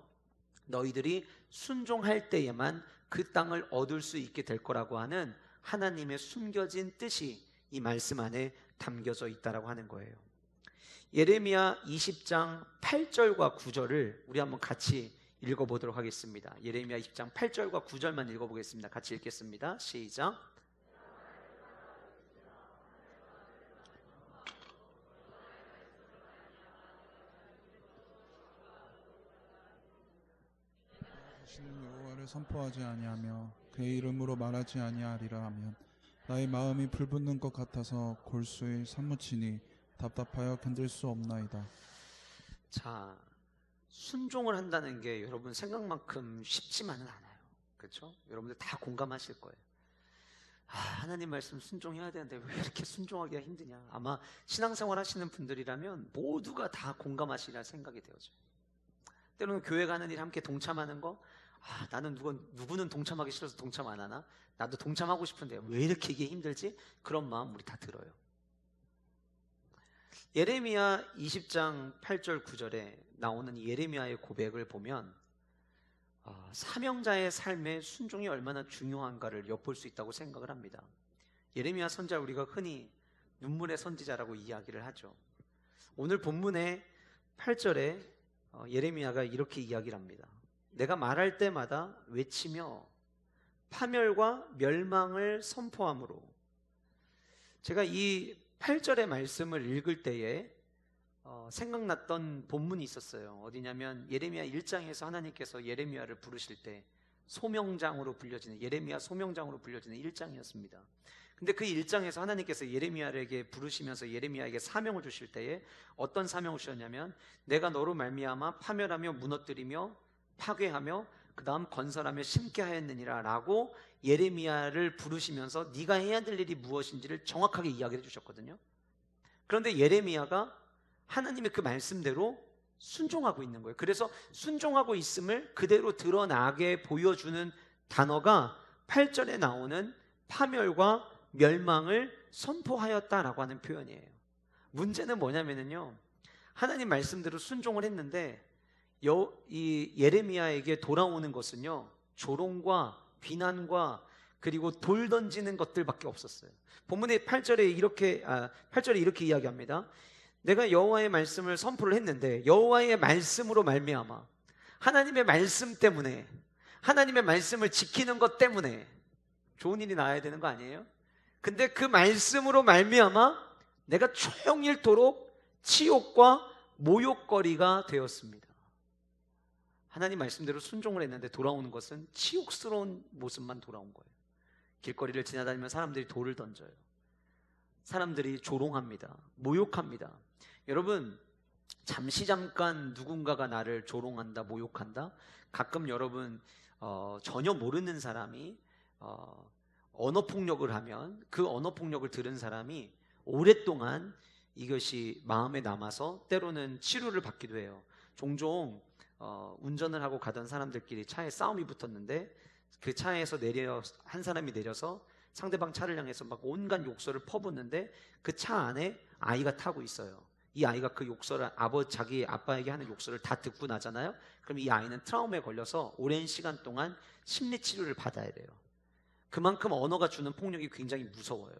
너희들이 순종할 때에만 그 땅을 얻을 수 있게 될 거라고 하는 하나님의 숨겨진 뜻이 이 말씀 안에 담겨져 있다라고 하는 거예요. 예레미야 20장 8절과 9절을 우리 한번 같이 읽어보도록 하겠습니다. 예레미야 20장 8절과 9절만 읽어보겠습니다. 같이 읽겠습니다. 시작. 다시는 여호와를 선포하지 아니하며 그의 이름으로 말하지 아니하리라 하면 나의 마음이 불붙는 것 같아서 골수에 사무치니 답답하여 견딜 수 없나이다. 자, 순종을 한다는 게 여러분 생각만큼 쉽지만은 않아요. 그렇죠? 여러분들 다 공감하실 거예요. 하나님 말씀 순종해야 되는데 왜 이렇게 순종하기가 힘드냐. 아마 신앙생활 하시는 분들이라면 모두가 다 공감하시리라 생각이 되어져요. 때로는 교회 가는 일 함께 동참하는 거, 나는 누구는 동참하기 싫어서 동참 안 하나? 나도 동참하고 싶은데 왜 이렇게 이게 힘들지? 그런 마음 우리 다 들어요. 예레미야 20장 8절 9절에 나오는 예레미야의 고백을 보면 사명자의 삶에 순종이 얼마나 중요한가를 엿볼 수 있다고 생각을 합니다. 예레미야 선지자, 우리가 흔히 눈물의 선지자라고 이야기를 하죠. 오늘 본문의 8절에 예레미야가 이렇게 이야기를 합니다. 내가 말할 때마다 외치며 파멸과 멸망을 선포함으로. 제가 이 8절의 말씀을 읽을 때에 생각났던 본문이 있었어요. 어디냐면 예레미야 1장에서 하나님께서 예레미야를 부르실 때 소명장으로 불려지는, 예레미야 소명장으로 불려지는 1장이었습니다. 근데 그 1장에서 하나님께서 예레미야에게 부르시면서 예레미야에게 사명을 주실 때에 어떤 사명을 주셨냐면, 내가 너로 말미암아 파멸하며 무너뜨리며 파괴하며 그 다음 건설하며 심게 하였느니라 라고 예레미야를 부르시면서 네가 해야 될 일이 무엇인지를 정확하게 이야기해 주셨거든요. 그런데 예레미야가 하나님의 그 말씀대로 순종하고 있는 거예요. 그래서 순종하고 있음을 그대로 드러나게 보여주는 단어가 8절에 나오는 파멸과 멸망을 선포하였다라고 하는 표현이에요. 문제는 뭐냐면요, 하나님 말씀대로 순종을 했는데 이 예레미야에게 돌아오는 것은요, 조롱과 비난과 그리고 돌 던지는 것들밖에 없었어요. 본문의 8절에 이렇게 이야기합니다. 내가 여호와의 말씀을 선포를 했는데 여호와의 말씀으로 말미암아, 하나님의 말씀 때문에, 하나님의 말씀을 지키는 것 때문에 좋은 일이 나야 되는 거 아니에요? 근데 그 말씀으로 말미암아 내가 초영일토록 치욕과 모욕거리가 되었습니다. 하나님 말씀대로 순종을 했는데 돌아오는 것은 치욕스러운 모습만 돌아온 거예요. 길거리를 지나다니면 사람들이 돌을 던져요. 사람들이 조롱합니다. 모욕합니다. 여러분, 잠깐 누군가가 나를 조롱한다, 모욕한다. 가끔 여러분 전혀 모르는 사람이 언어폭력을 하면 그 언어폭력을 들은 사람이 오랫동안 이것이 마음에 남아서 때로는 치료를 받기도 해요. 종종 운전을 하고 가던 사람들끼리 차에 싸움이 붙었는데 그 차에서 한 사람이 내려서 상대방 차를 향해서 막 온갖 욕설을 퍼붓는데 그 차 안에 아이가 타고 있어요. 이 아이가 그 욕설을 자기 아빠에게 하는 욕설을 다 듣고 나잖아요. 그럼 이 아이는 트라우마에 걸려서 오랜 시간 동안 심리치료를 받아야 돼요. 그만큼 언어가 주는 폭력이 굉장히 무서워요.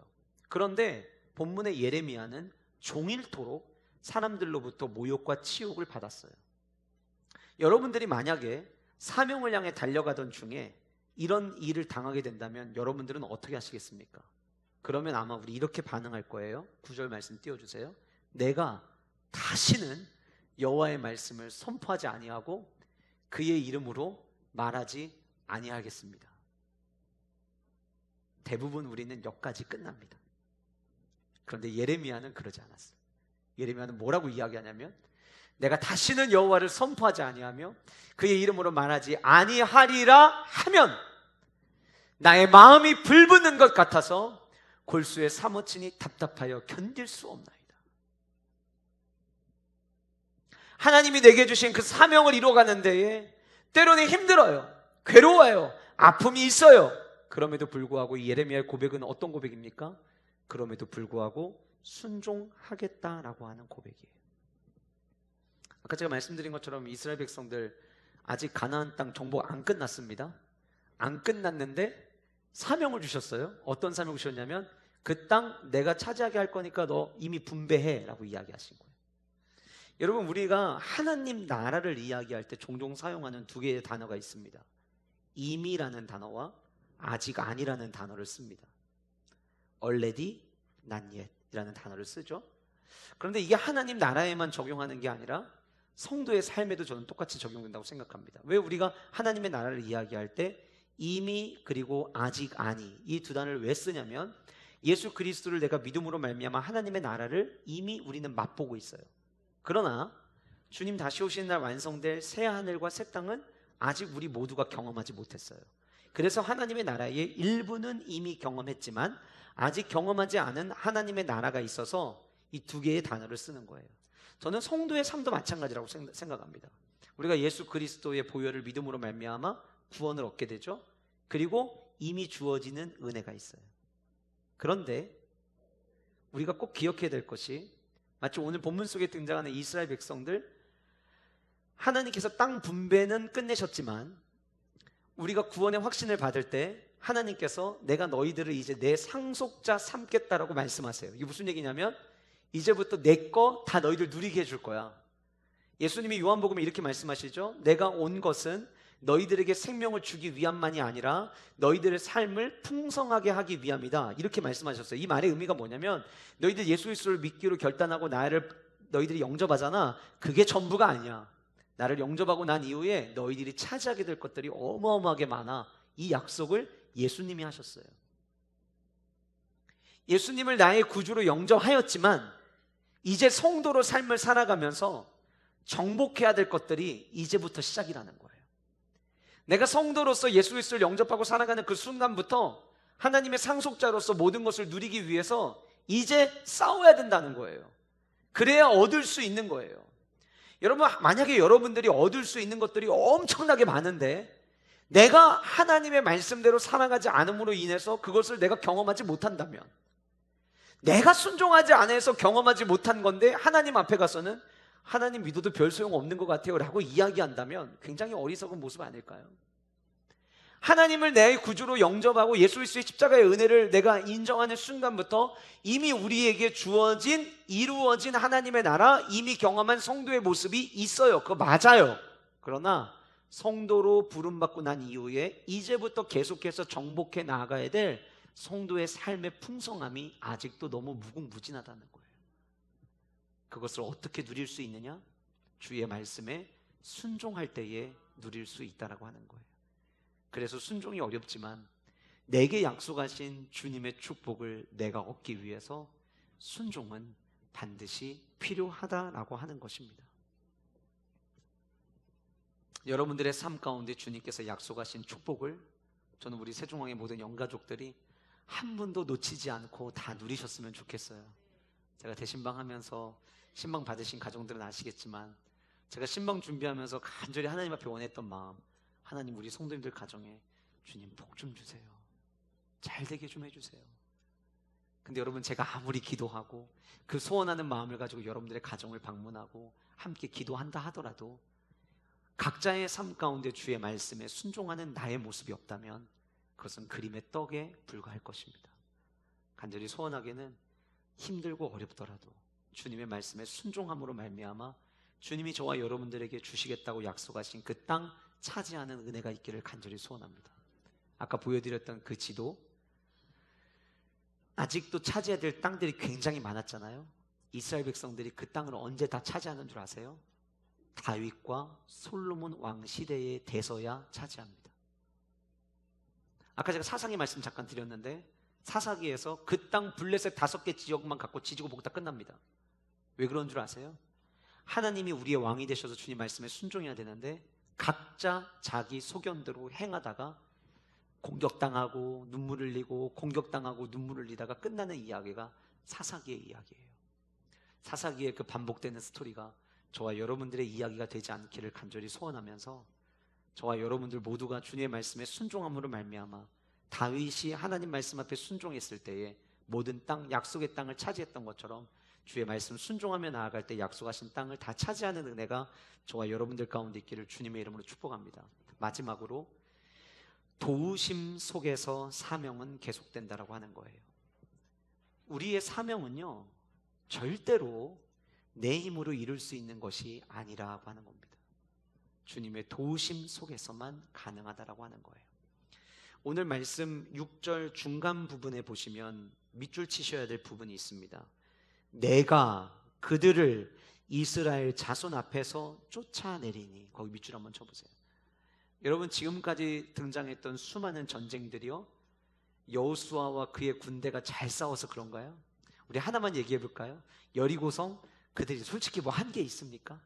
그런데 본문의 예레미야는 종일토록 사람들로부터 모욕과 치욕을 받았어요. 여러분들이 만약에 사명을 향해 달려가던 중에 이런 일을 당하게 된다면 여러분들은 어떻게 하시겠습니까? 그러면 아마 우리 이렇게 반응할 거예요. 9절 말씀 띄워주세요. 내가 다시는 여호와의 말씀을 선포하지 아니하고 그의 이름으로 말하지 아니하겠습니다. 대부분 우리는 여기까지 끝납니다. 그런데 예레미야는 그러지 않았어요. 예레미야는 뭐라고 이야기하냐면, 내가 다시는 여호와를 선포하지 아니하며 그의 이름으로 말하지 아니하리라 하면 나의 마음이 불붙는 것 같아서 골수에 사무치니 답답하여 견딜 수 없나이다. 하나님이 내게 주신 그 사명을 이루어가는 데에 때로는 힘들어요. 괴로워요. 아픔이 있어요. 그럼에도 불구하고 이 예레미야의 고백은 어떤 고백입니까? 그럼에도 불구하고 순종하겠다라고 하는 고백이에요. 아까 제가 말씀드린 것처럼 이스라엘 백성들 아직 가나안 땅 정복 안 끝났습니다. 안 끝났는데 사명을 주셨어요. 어떤 사명을 주셨냐면, 그 땅 내가 차지하게 할 거니까 너 이미 분배해 라고 이야기하신 거예요. 여러분, 우리가 하나님 나라를 이야기할 때 종종 사용하는 두 개의 단어가 있습니다. 이미라는 단어와 아직 아니라는 단어를 씁니다. already, not yet 이라는 단어를 쓰죠. 그런데 이게 하나님 나라에만 적용하는 게 아니라 성도의 삶에도 저는 똑같이 적용된다고 생각합니다. 왜 우리가 하나님의 나라를 이야기할 때 이미 그리고 아직 아니 이 두 단어를 왜 쓰냐면, 예수 그리스도를 내가 믿음으로 말미암아 하나님의 나라를 이미 우리는 맛보고 있어요. 그러나 주님 다시 오시는 날 완성될 새 하늘과 새 땅은 아직 우리 모두가 경험하지 못했어요. 그래서 하나님의 나라의 일부는 이미 경험했지만 아직 경험하지 않은 하나님의 나라가 있어서 이 두 개의 단어를 쓰는 거예요. 저는 성도의 삶도 마찬가지라고 생각합니다. 우리가 예수 그리스도의 보혈을 믿음으로 말미암아 구원을 얻게 되죠. 그리고 이미 주어지는 은혜가 있어요. 그런데 우리가 꼭 기억해야 될 것이, 마치 오늘 본문 속에 등장하는 이스라엘 백성들, 하나님께서 땅 분배는 끝내셨지만 우리가 구원의 확신을 받을 때 하나님께서 내가 너희들을 이제 내 상속자 삼겠다라고 말씀하세요. 이게 무슨 얘기냐면 이제부터 내 거 다 너희들 누리게 해줄 거야. 예수님이 요한복음에 이렇게 말씀하시죠. 내가 온 것은 너희들에게 생명을 주기 위함만이 아니라 너희들의 삶을 풍성하게 하기 위함이다, 이렇게 말씀하셨어요. 이 말의 의미가 뭐냐면 너희들 예수 그리스도를 믿기로 결단하고 나를 너희들이 영접하잖아. 그게 전부가 아니야. 나를 영접하고 난 이후에 너희들이 차지하게 될 것들이 어마어마하게 많아. 이 약속을 예수님이 하셨어요. 예수님을 나의 구주로 영접하였지만 이제 성도로 삶을 살아가면서 정복해야 될 것들이 이제부터 시작이라는 거예요. 내가 성도로서 예수 그리스도를 영접하고 살아가는 그 순간부터 하나님의 상속자로서 모든 것을 누리기 위해서 이제 싸워야 된다는 거예요. 그래야 얻을 수 있는 거예요. 여러분, 만약에 여러분들이 얻을 수 있는 것들이 엄청나게 많은데 내가 하나님의 말씀대로 살아가지 않음으로 인해서 그것을 내가 경험하지 못한다면, 내가 순종하지 않아서 경험하지 못한 건데 하나님 앞에 가서는 하나님 믿어도 별 소용없는 것 같아요 라고 이야기한다면 굉장히 어리석은 모습 아닐까요? 하나님을 내 구주로 영접하고 예수 그리스도의 십자가의 은혜를 내가 인정하는 순간부터 이미 우리에게 주어진, 이루어진 하나님의 나라, 이미 경험한 성도의 모습이 있어요. 그거 맞아요. 그러나 성도로 부름받고 난 이후에 이제부터 계속해서 정복해 나아가야 될 성도의 삶의 풍성함이 아직도 너무 무궁무진하다는 거예요. 그것을 어떻게 누릴 수 있느냐? 주의 말씀에 순종할 때에 누릴 수 있다라고 하는 거예요. 그래서 순종이 어렵지만 내게 약속하신 주님의 축복을 내가 얻기 위해서 순종은 반드시 필요하다라고 하는 것입니다. 여러분들의 삶 가운데 주님께서 약속하신 축복을 저는 우리 세종왕의 모든 영가족들이 한 번도 놓치지 않고 다 누리셨으면 좋겠어요. 제가 대신방 하면서 신방 받으신 가정들은 아시겠지만 제가 신방 준비하면서 간절히 하나님 앞에 원했던 마음, 하나님 우리 성도님들 가정에 주님 복 좀 주세요. 잘 되게 좀 해주세요. 근데 여러분, 제가 아무리 기도하고 그 소원하는 마음을 가지고 여러분들의 가정을 방문하고 함께 기도한다 하더라도 각자의 삶 가운데 주의 말씀에 순종하는 나의 모습이 없다면 그것은 그림의 떡에 불과할 것입니다. 간절히 소원하게는 힘들고 어렵더라도 주님의 말씀에 순종함으로 말미암아 주님이 저와 여러분들에게 주시겠다고 약속하신 그 땅 차지하는 은혜가 있기를 간절히 소원합니다. 아까 보여드렸던 그 지도, 아직도 차지해야 될 땅들이 굉장히 많았잖아요. 이스라엘 백성들이 그 땅을 언제 다 차지하는 줄 아세요? 다윗과 솔로몬 왕 시대에 돼서야 차지합니다. 아까 제가 사사기 말씀 잠깐 드렸는데 사사기에서 그 땅 블레셋 5개 지역만 갖고 지지고 볶다 끝납니다. 왜 그런 줄 아세요? 하나님이 우리의 왕이 되셔서 주님 말씀에 순종해야 되는데 각자 자기 소견대로 행하다가 공격당하고 눈물 흘리고 공격당하고 눈물 흘리다가 끝나는 이야기가 사사기의 이야기예요. 사사기의 그 반복되는 스토리가 저와 여러분들의 이야기가 되지 않기를 간절히 소원하면서 저와 여러분들 모두가 주님의 말씀에 순종함으로 말미암아 다윗이 하나님 말씀 앞에 순종했을 때에 모든 땅, 약속의 땅을 차지했던 것처럼 주의 말씀 순종하며 나아갈 때 약속하신 땅을 다 차지하는 은혜가 저와 여러분들 가운데 있기를 주님의 이름으로 축복합니다. 마지막으로 도우심 속에서 사명은 계속된다라고 하는 거예요. 우리의 사명은요, 절대로 내 힘으로 이룰 수 있는 것이 아니라고 하는 겁니다. 주님의 도우심 속에서만 가능하다라고 하는 거예요. 오늘 말씀 6절 중간 부분에 보시면 밑줄 치셔야 될 부분이 있습니다. 내가 그들을 이스라엘 자손 앞에서 쫓아내리니, 거기 밑줄 한번 쳐보세요. 여러분, 지금까지 등장했던 수많은 전쟁들이요, 여호수아와 그의 군대가 잘 싸워서 그런가요? 우리 하나만 얘기해 볼까요? 여리고성 그들이 솔직히 뭐 한 게 있습니까?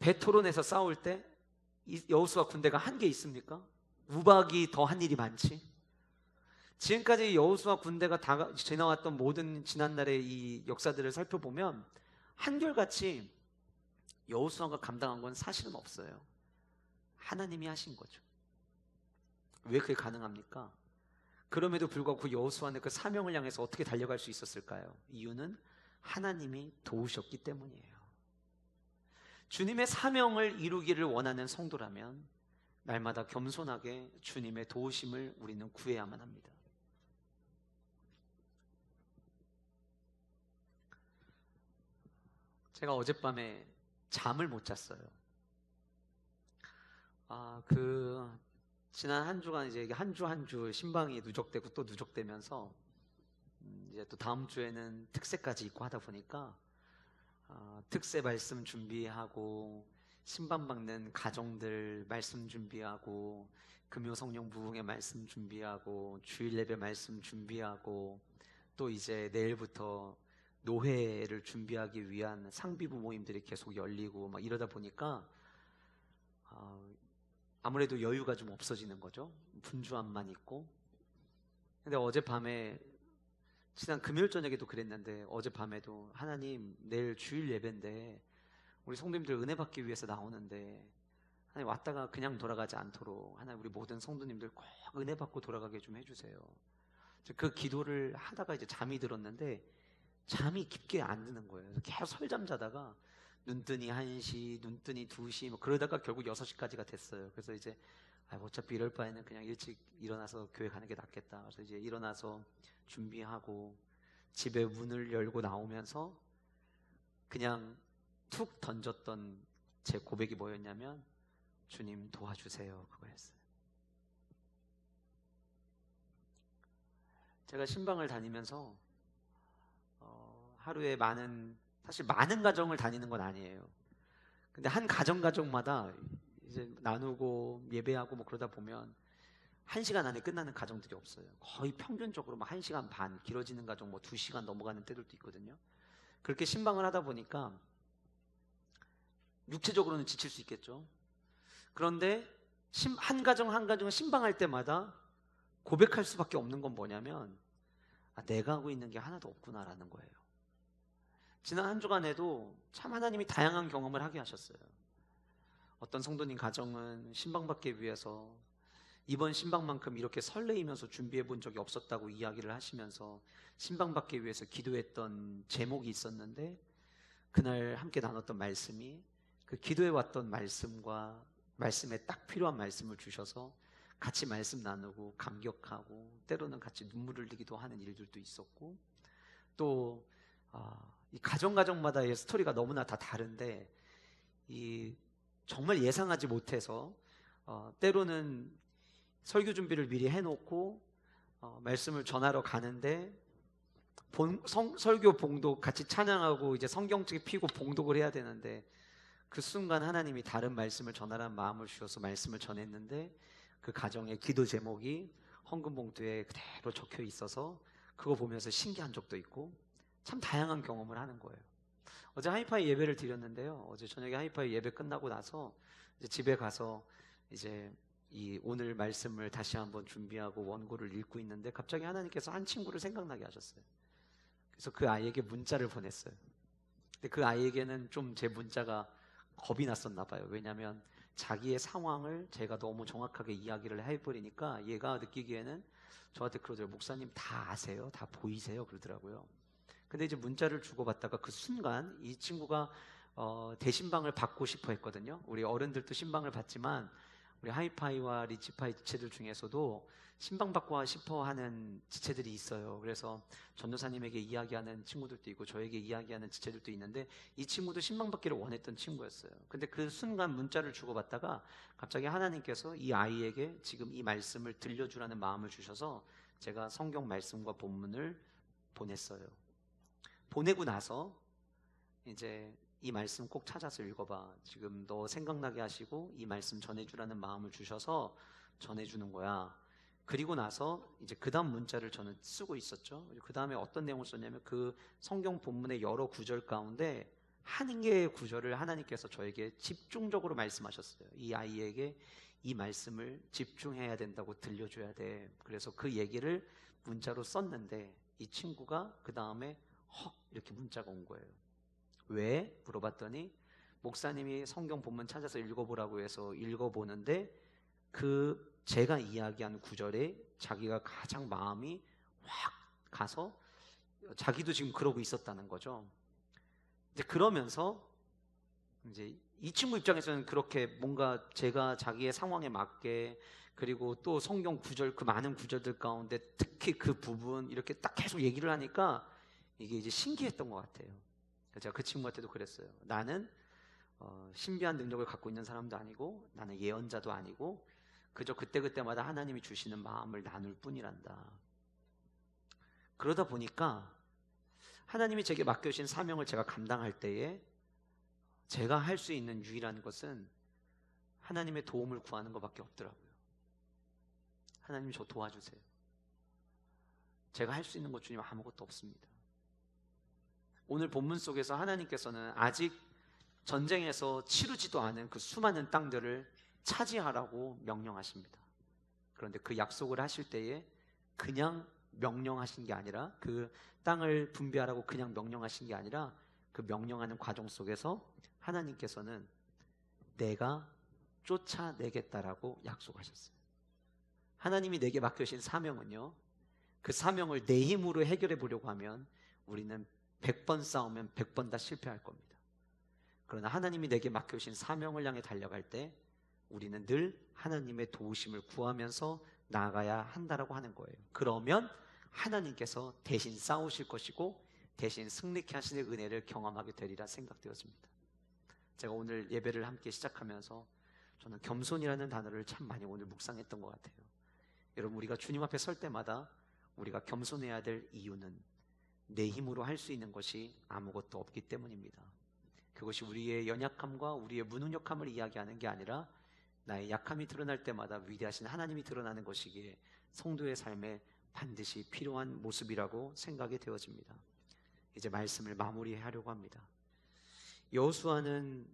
베토론에서 싸울 때 여호수아 군대가 한 게 있습니까? 우박이 더 한 일이 많지. 지금까지 여호수아 군대가 지나왔던 모든 지난날의 이 역사들을 살펴보면 한결같이 여호수아가 감당한 건 사실은 없어요. 하나님이 하신 거죠. 왜 그게 가능합니까? 그럼에도 불구하고 그 여호수아는 그 사명을 향해서 어떻게 달려갈 수 있었을까요? 이유는 하나님이 도우셨기 때문이에요. 주님의 사명을 이루기를 원하는 성도라면 날마다 겸손하게 주님의 도우심을 우리는 구해야만 합니다. 제가 어젯밤에 잠을 못 잤어요. 지난 한 주간 이제 한 주 신방이 누적되고 또 누적되면서 이제 또 다음 주에는 특세까지 있고 하다 보니까 특세 말씀 준비하고 신방 받는 가정들 말씀 준비하고 금요 성령 부흥의 말씀 준비하고 주일 예배 말씀 준비하고 또 이제 내일부터 노회를 준비하기 위한 상비부 모임들이 계속 열리고 막 이러다 보니까 아무래도 여유가 좀 없어지는 거죠. 분주함만 있고. 근데 어젯밤에 지난 금요일 저녁에도 그랬는데 어젯밤에도 하나님 내일 주일 예배인데 우리 성도님들 은혜 받기 위해서 나오는데 하나님 왔다가 그냥 돌아가지 않도록 하나님 우리 모든 성도님들 꼭 은혜 받고 돌아가게 좀 해주세요. 그 기도를 하다가 이제 잠이 들었는데 잠이 깊게 안 드는 거예요. 계속 설잠 자다가 눈뜨니 1시, 눈뜨니 2시 뭐 그러다가 결국 6시까지가 됐어요. 그래서 이제 어차피 이럴 바에는 그냥 일찍 일어나서 교회 가는 게 낫겠다. 그래서 이제 일어나서 준비하고 집에 문을 열고 나오면서 그냥 툭 던졌던 제 고백이 뭐였냐면 주님 도와주세요 그거였어요. 제가 신방을 다니면서 하루에 사실 많은 가정을 다니는 건 아니에요. 근데 한 가정마다 이제 나누고 예배하고 뭐 그러다 보면 1시간 안에 끝나는 가정들이 없어요. 거의 평균적으로 뭐 1시간 반, 길어지는 가정 뭐 2시간 넘어가는 때들도 있거든요. 그렇게 신방을 하다 보니까 육체적으로는 지칠 수 있겠죠. 그런데 한 가정을 신방할 때마다 고백할 수밖에 없는 건 뭐냐면 내가 하고 있는 게 하나도 없구나라는 거예요. 지난 한 주간에도 참 하나님이 다양한 경험을 하게 하셨어요. 어떤 성도님 가정은 신방받기 위해서 이번 신방만큼 이렇게 설레이면서 준비해 본 적이 없었다고 이야기를 하시면서 신방받기 위해서 기도했던 제목이 있었는데 그날 함께 나눴던 말씀이 그 기도해 왔던 말씀과 말씀에 딱 필요한 말씀을 주셔서 같이 말씀 나누고 감격하고 때로는 같이 눈물을 흘리기도 하는 일들도 있었고 또 이 가정마다의 스토리가 너무나 다 다른데 정말 예상하지 못해서 때로는 설교 준비를 미리 해놓고 말씀을 전하러 가는데 설교 봉독 같이 찬양하고 이제 성경책 피고 봉독을 해야 되는데 그 순간 하나님이 다른 말씀을 전하라는 마음을 주셔서 말씀을 전했는데 그 가정의 기도 제목이 헌금 봉투에 그대로 적혀 있어서 그거 보면서 신기한 적도 있고 참 다양한 경험을 하는 거예요. 어제 하이파이 예배를 드렸는데요. 어제 저녁에 하이파이 예배 끝나고 나서 이제 집에 가서 이제 이 오늘 말씀을 다시 한번 준비하고 원고를 읽고 있는데 갑자기 하나님께서 한 친구를 생각나게 하셨어요. 그래서 그 아이에게 문자를 보냈어요. 근데 그 아이에게는 좀 제 문자가 겁이 났었나 봐요. 왜냐하면 자기의 상황을 제가 너무 정확하게 이야기를 해버리니까 얘가 느끼기에는 저한테 그러더라고요. 목사님 다 아세요? 다 보이세요? 그러더라고요. 근데 이제 문자를 주고받다가 그 순간 이 친구가 대신방을 받고 싶어 했거든요. 우리 어른들도 신방을 받지만 우리 하이파이와 리치파이 지체들 중에서도 신방 받고 싶어 하는 지체들이 있어요. 그래서 전도사님에게 이야기하는 친구들도 있고 저에게 이야기하는 지체들도 있는데 이 친구도 신방 받기를 원했던 친구였어요. 근데 그 순간 문자를 주고받다가 갑자기 하나님께서 이 아이에게 지금 이 말씀을 들려주라는 마음을 주셔서 제가 성경 말씀과 본문을 보냈어요. 보내고 나서 이제 이 말씀 꼭 찾아서 읽어봐. 지금 너 생각나게 하시고 이 말씀 전해주라는 마음을 주셔서 전해주는 거야. 그리고 나서 이제 그 다음 문자를 저는 쓰고 있었죠. 그 다음에 어떤 내용을 썼냐면 그 성경 본문의 여러 구절 가운데 한 개의 구절을 하나님께서 저에게 집중적으로 말씀하셨어요. 이 아이에게 이 말씀을 집중해야 된다고 들려줘야 돼. 그래서 그 얘기를 문자로 썼는데 이 친구가 그 다음에 헉 이렇게 문자가 온 거예요. 왜? 물어봤더니 목사님이 성경 본문 찾아서 읽어보라고 해서 읽어보는데 그 제가 이야기한 구절에 자기가 가장 마음이 확 가서 자기도 지금 그러고 있었다는 거죠. 이제 그러면서 이제 이 친구 입장에서는 그렇게 뭔가 제가 자기의 상황에 맞게 그리고 또 성경 구절 그 많은 구절들 가운데 특히 그 부분 이렇게 딱 계속 얘기를 하니까 이게 이제 신기했던 것 같아요. 제가 그 친구한테도 그랬어요. 나는 신비한 능력을 갖고 있는 사람도 아니고 나는 예언자도 아니고 그저 그때그때마다 하나님이 주시는 마음을 나눌 뿐이란다. 그러다 보니까 하나님이 제게 맡겨주신 사명을 제가 감당할 때에 제가 할 수 있는 유일한 것은 하나님의 도움을 구하는 것밖에 없더라고요. 하나님 저 도와주세요. 제가 할 수 있는 것 주님 아무것도 없습니다. 오늘 본문 속에서 하나님께서는 아직 전쟁에서 치르지도 않은 그 수많은 땅들을 차지하라고 명령하십니다. 그런데 그 약속을 하실 때에 그냥 명령하신 게 아니라 그 땅을 분배하라고 그냥 명령하신 게 아니라 그 명령하는 과정 속에서 하나님께서는 내가 쫓아내겠다라고 약속하셨어요. 하나님이 내게 맡겨주신 사명은요, 그 사명을 내 힘으로 해결해 보려고 하면 우리는 100번 싸우면 100번 다 실패할 겁니다. 그러나 하나님이 내게 맡겨주신 사명을 향해 달려갈 때 우리는 늘 하나님의 도우심을 구하면서 나아가야 한다라고 하는 거예요. 그러면 하나님께서 대신 싸우실 것이고 대신 승리케 하시는 은혜를 경험하게 되리라 생각되어집니다. 제가 오늘 예배를 함께 시작하면서 저는 겸손이라는 단어를 참 많이 오늘 묵상했던 것 같아요. 여러분, 우리가 주님 앞에 설 때마다 우리가 겸손해야 될 이유는 내 힘으로 할 수 있는 것이 아무것도 없기 때문입니다. 그것이 우리의 연약함과 우리의 무능력함을 이야기하는 게 아니라 나의 약함이 드러날 때마다 위대하신 하나님이 드러나는 것이기에 성도의 삶에 반드시 필요한 모습이라고 생각이 되어집니다. 이제 말씀을 마무리하려고 합니다. 여호수아는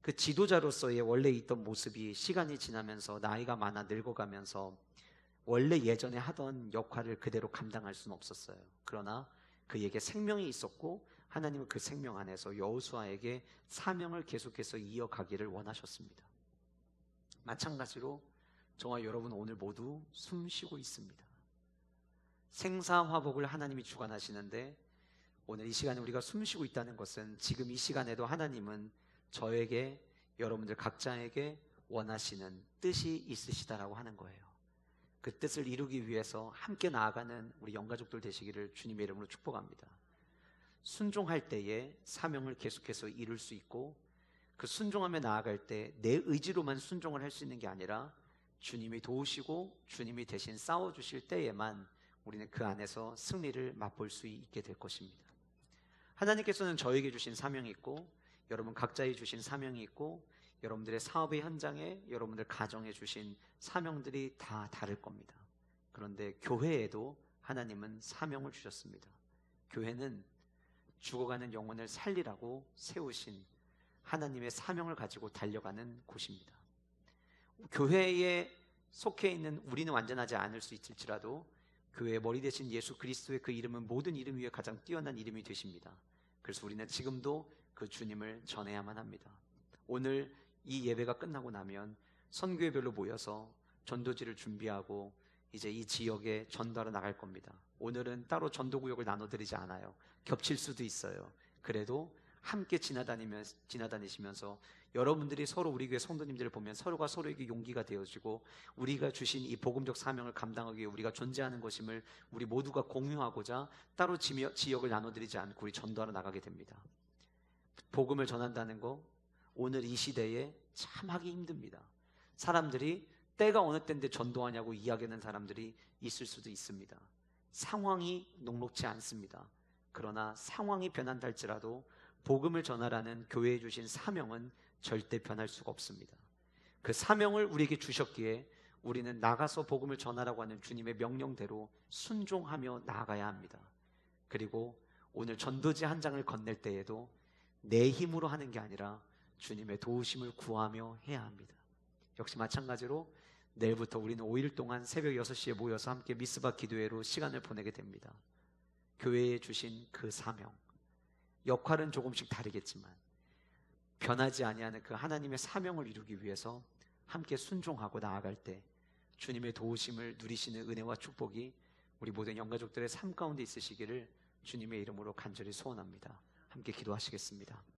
그 지도자로서의 원래 있던 모습이 시간이 지나면서 나이가 많아 늙어가면서 원래 예전에 하던 역할을 그대로 감당할 수는 없었어요. 그러나 그에게 생명이 있었고 하나님은 그 생명 안에서 여호수아에게 사명을 계속해서 이어가기를 원하셨습니다. 마찬가지로 저와 여러분 오늘 모두 숨 쉬고 있습니다. 생사화복을 하나님이 주관하시는데 오늘 이 시간에 우리가 숨 쉬고 있다는 것은 지금 이 시간에도 하나님은 저에게 여러분들 각자에게 원하시는 뜻이 있으시다라고 하는 거예요. 그 뜻을 이루기 위해서 함께 나아가는 우리 영가족들 되시기를 주님의 이름으로 축복합니다. 순종할 때에 사명을 계속해서 이룰 수 있고 그 순종함에 나아갈 때 내 의지로만 순종을 할 수 있는 게 아니라 주님이 도우시고 주님이 대신 싸워주실 때에만 우리는 그 안에서 승리를 맛볼 수 있게 될 것입니다. 하나님께서는 저에게 주신 사명이 있고 여러분 각자에 주신 사명이 있고 여러분들의 사업의 현장에 여러분들 가정에 주신 사명들이 다 다를 겁니다. 그런데 교회에도 하나님은 사명을 주셨습니다. 교회는 죽어가는 영혼을 살리라고 세우신 하나님의 사명을 가지고 달려가는 곳입니다. 교회에 속해 있는 우리는 완전하지 않을 수 있을지라도 교회의 머리 대신 예수 그리스도의 그 이름은 모든 이름 위에 가장 뛰어난 이름이 되십니다. 그래서 우리는 지금도 그 주님을 전해야만 합니다. 오늘 이 예배가 끝나고 나면 선교회별로 모여서 전도지를 준비하고 이제 이 지역에 전도하러 나갈 겁니다. 오늘은 따로 전도구역을 나눠드리지 않아요. 겹칠 수도 있어요. 그래도 함께 지나다니시면서 여러분들이 서로 우리 교회 성도님들을 보면 서로가 서로에게 용기가 되어지고 우리가 주신 이 복음적 사명을 감당하기 위해 우리가 존재하는 것임을 우리 모두가 공유하고자 따로 지역을 나눠드리지 않고 우리 전도하러 나가게 됩니다. 복음을 전한다는 거 오늘 이 시대에 참 하기 힘듭니다. 사람들이 때가 어느 때인데 전도하냐고 이야기하는 사람들이 있을 수도 있습니다. 상황이 녹록지 않습니다. 그러나 상황이 변한다 할지라도 복음을 전하라는 교회에 주신 사명은 절대 변할 수가 없습니다. 그 사명을 우리에게 주셨기에 우리는 나가서 복음을 전하라고 하는 주님의 명령대로 순종하며 나아가야 합니다. 그리고 오늘 전도지 한 장을 건넬 때에도 내 힘으로 하는 게 아니라 주님의 도우심을 구하며 해야 합니다. 역시 마찬가지로 내일부터 우리는 5일 동안 새벽 6시에 모여서 함께 미스바 기도회로 시간을 보내게 됩니다. 교회에 주신 그 사명, 역할은 조금씩 다르겠지만 변하지 아니하는 그 하나님의 사명을 이루기 위해서 함께 순종하고 나아갈 때 주님의 도우심을 누리시는 은혜와 축복이 우리 모든 영가족들의 삶 가운데 있으시기를 주님의 이름으로 간절히 소원합니다. 함께 기도하시겠습니다.